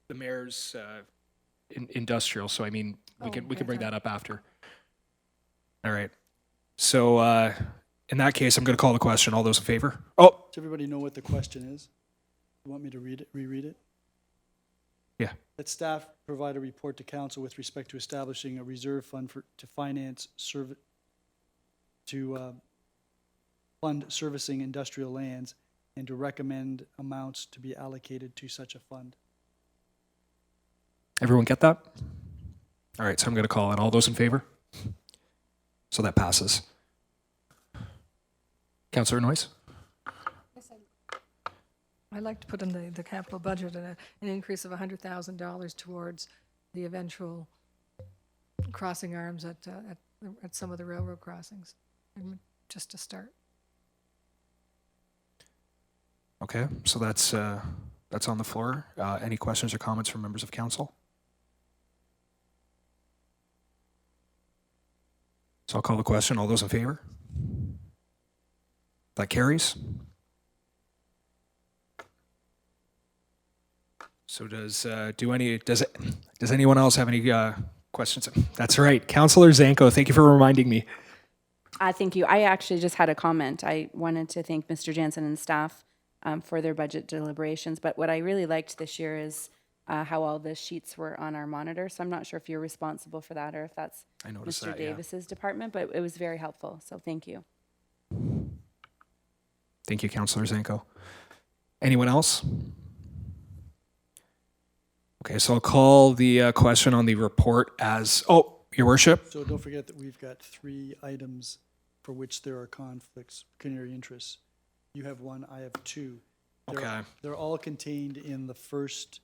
mayor's industrial, so I mean we can bring that up after. All right. So in that case, I'm going to call the question. All those in favor? Oh, Does everybody know what the question is? You want me to reread it? yeah. That staff provide a report to council with respect to establishing a reserve fund to finance fund servicing industrial lands and to recommend amounts to be allocated to such a fund. Everyone get that? All right, so I'm going to call in. All those in favor? So that passes. Councillor Noyes? I'd like to put in the capital budget an increase of $100,000 towards the eventual crossing arms at some of the railroad crossings, just to start. Okay, so that's on the floor. Any questions or comments from members of council? So I'll call the question. All those in favor? That carries. So does anyone else have any questions? That's right, Councillor Zanko. Thank you for reminding me. Thank you. I actually just had a comment. I wanted to thank Mr. Jansen and staff for their budget deliberations. But what I really liked this year is how all the sheets were on our monitor. So I'm not sure if you're responsible for that or if that's Mr. Davis's department, but it was very helpful. So thank you. Thank you, Councillor Zanko. Anyone else? Okay, so I'll call the question on the report as, Your Worship. So don't forget that we've got 3 items for which there are conflicts, pecuniary interests. You have one, I have two. Okay. They're all contained in the first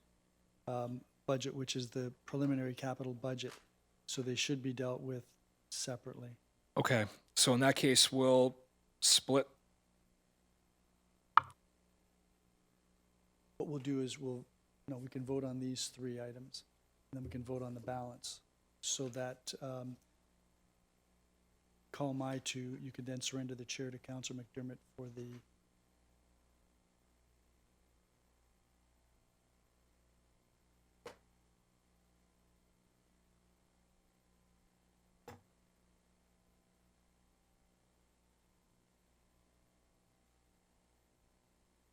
budget, which is the preliminary capital budget. So they should be dealt with separately. Okay, so in that case, we'll split. What we'll do is we can vote on these three items, and then we can vote on the balance, so that call my two, you could then surrender the chair to Councillor McDermott for the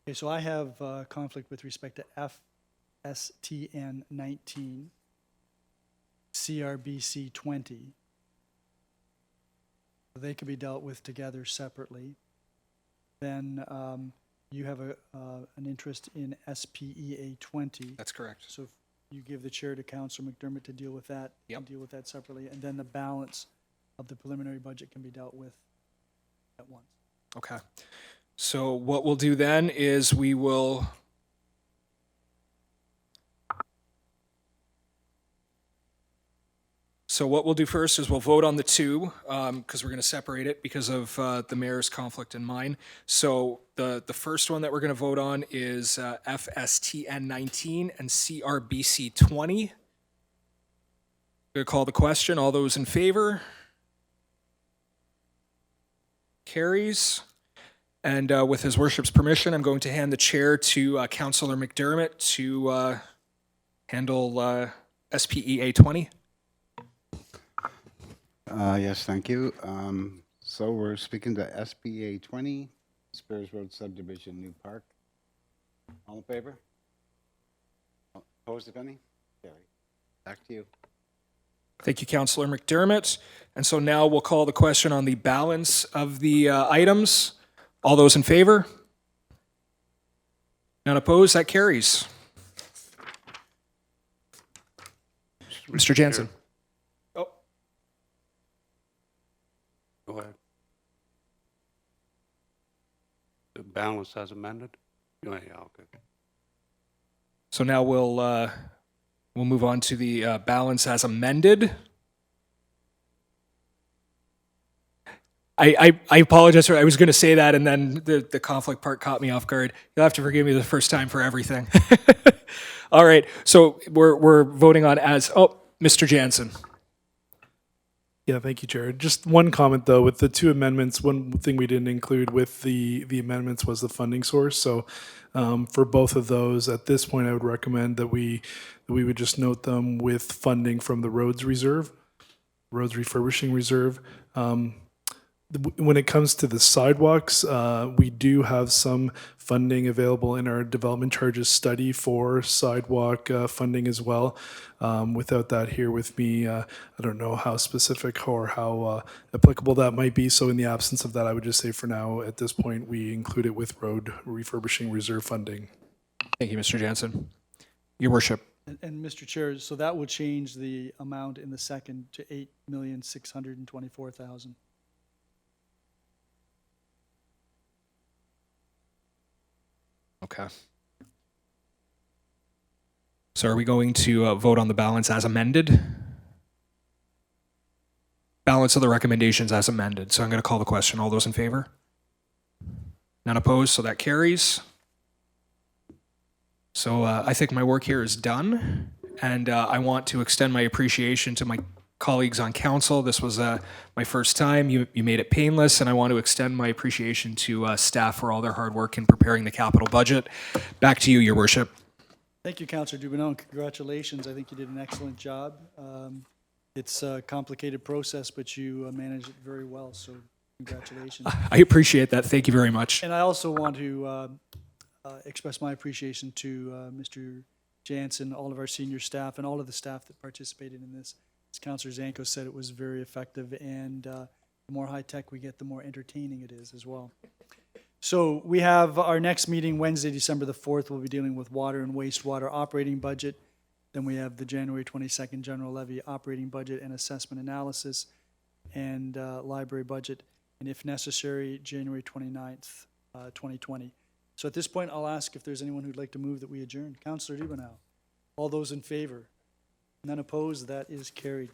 Okay, so I have conflict with respect to FSTN 19, CRBC 20. They could be dealt with together separately. Then you have an interest in SPEA 20. That's correct. So if you give the chair to Councillor McDermott to deal with that, and deal with that separately, and then the balance of the preliminary budget can be dealt with at once. Okay. So what we'll do then is we will So what we'll do first is we'll vote on the two, because we're going to separate it because of the mayor's conflict in mine. So the first one that we're going to vote on is FSTN 19 and CRBC 20. Going to call the question. All those in favor? Carries. And with his worship's permission, I'm going to hand the chair to Councillor McDermott to handle SPEA 20. Yes, thank you. So we're speaking to SPA 20, Spears Road Subdivision, New Park. All in favor? Opposed, if any? Carry. Back to you. Thank you, Councillor McDermott. And so now we'll call the question on the balance of the items. All those in favor? None opposed? That carries. Mr. Jansen. Oh. Go ahead. The balance as amended? Yeah, okay. So now we'll move on to the balance as amended. I apologize. I was going to say that, and then the conflict part caught me off guard. You'll have to forgive me the first time for everything. All right. So we're voting on Mr. Jansen. Yeah, thank you, Jared. Just one comment, though, with the two amendments. One thing we didn't include with the amendments was the funding source. So for both of those, at this point, I would recommend that we would just note them with funding from the Roads Reserve, Roads Refurbishing Reserve. When it comes to the sidewalks, we do have some funding available in our development charges study for sidewalk funding as well. Without that here with me, I don't know how specific or how applicable that might be. So in the absence of that, I would just say for now, at this point, we include it with road refurbishing reserve funding. Thank you, Mr. Jansen. Your worship. And Mr. Chair, so that will change the amount in the second to $8,624,000. Okay. So are we going to vote on the balance as amended? Balance of the recommendations as amended. So I'm going to call the question. All those in favor? None opposed, so that carries. So I think my work here is done, and I want to extend my appreciation to my colleagues on council. This was my first time. You made it painless, and I want to extend my appreciation to staff for all their hard work in preparing the capital budget. Back to you, Your Worship. Thank you, Councillor Dubanow, and congratulations. I think you did an excellent job. It's a complicated process, but you managed it very well, so congratulations. I appreciate that. Thank you very much. And I also want to express my appreciation to Mr. Jansen, all of our senior staff, and all of the staff that participated in this. As Councillor Zanko said, it was very effective, and the more high-tech we get, the more entertaining it is as well. So we have our next meeting Wednesday, December the 4th. We'll be dealing with water and wastewater operating budget. Then we have the January 22nd general levy operating budget and assessment analysis and library budget. and if necessary, January 29th, 2020. So at this point, I'll ask if there's anyone who'd like to move that we adjourn. Councillor Dubanow. All those in favor? None opposed? That is carried.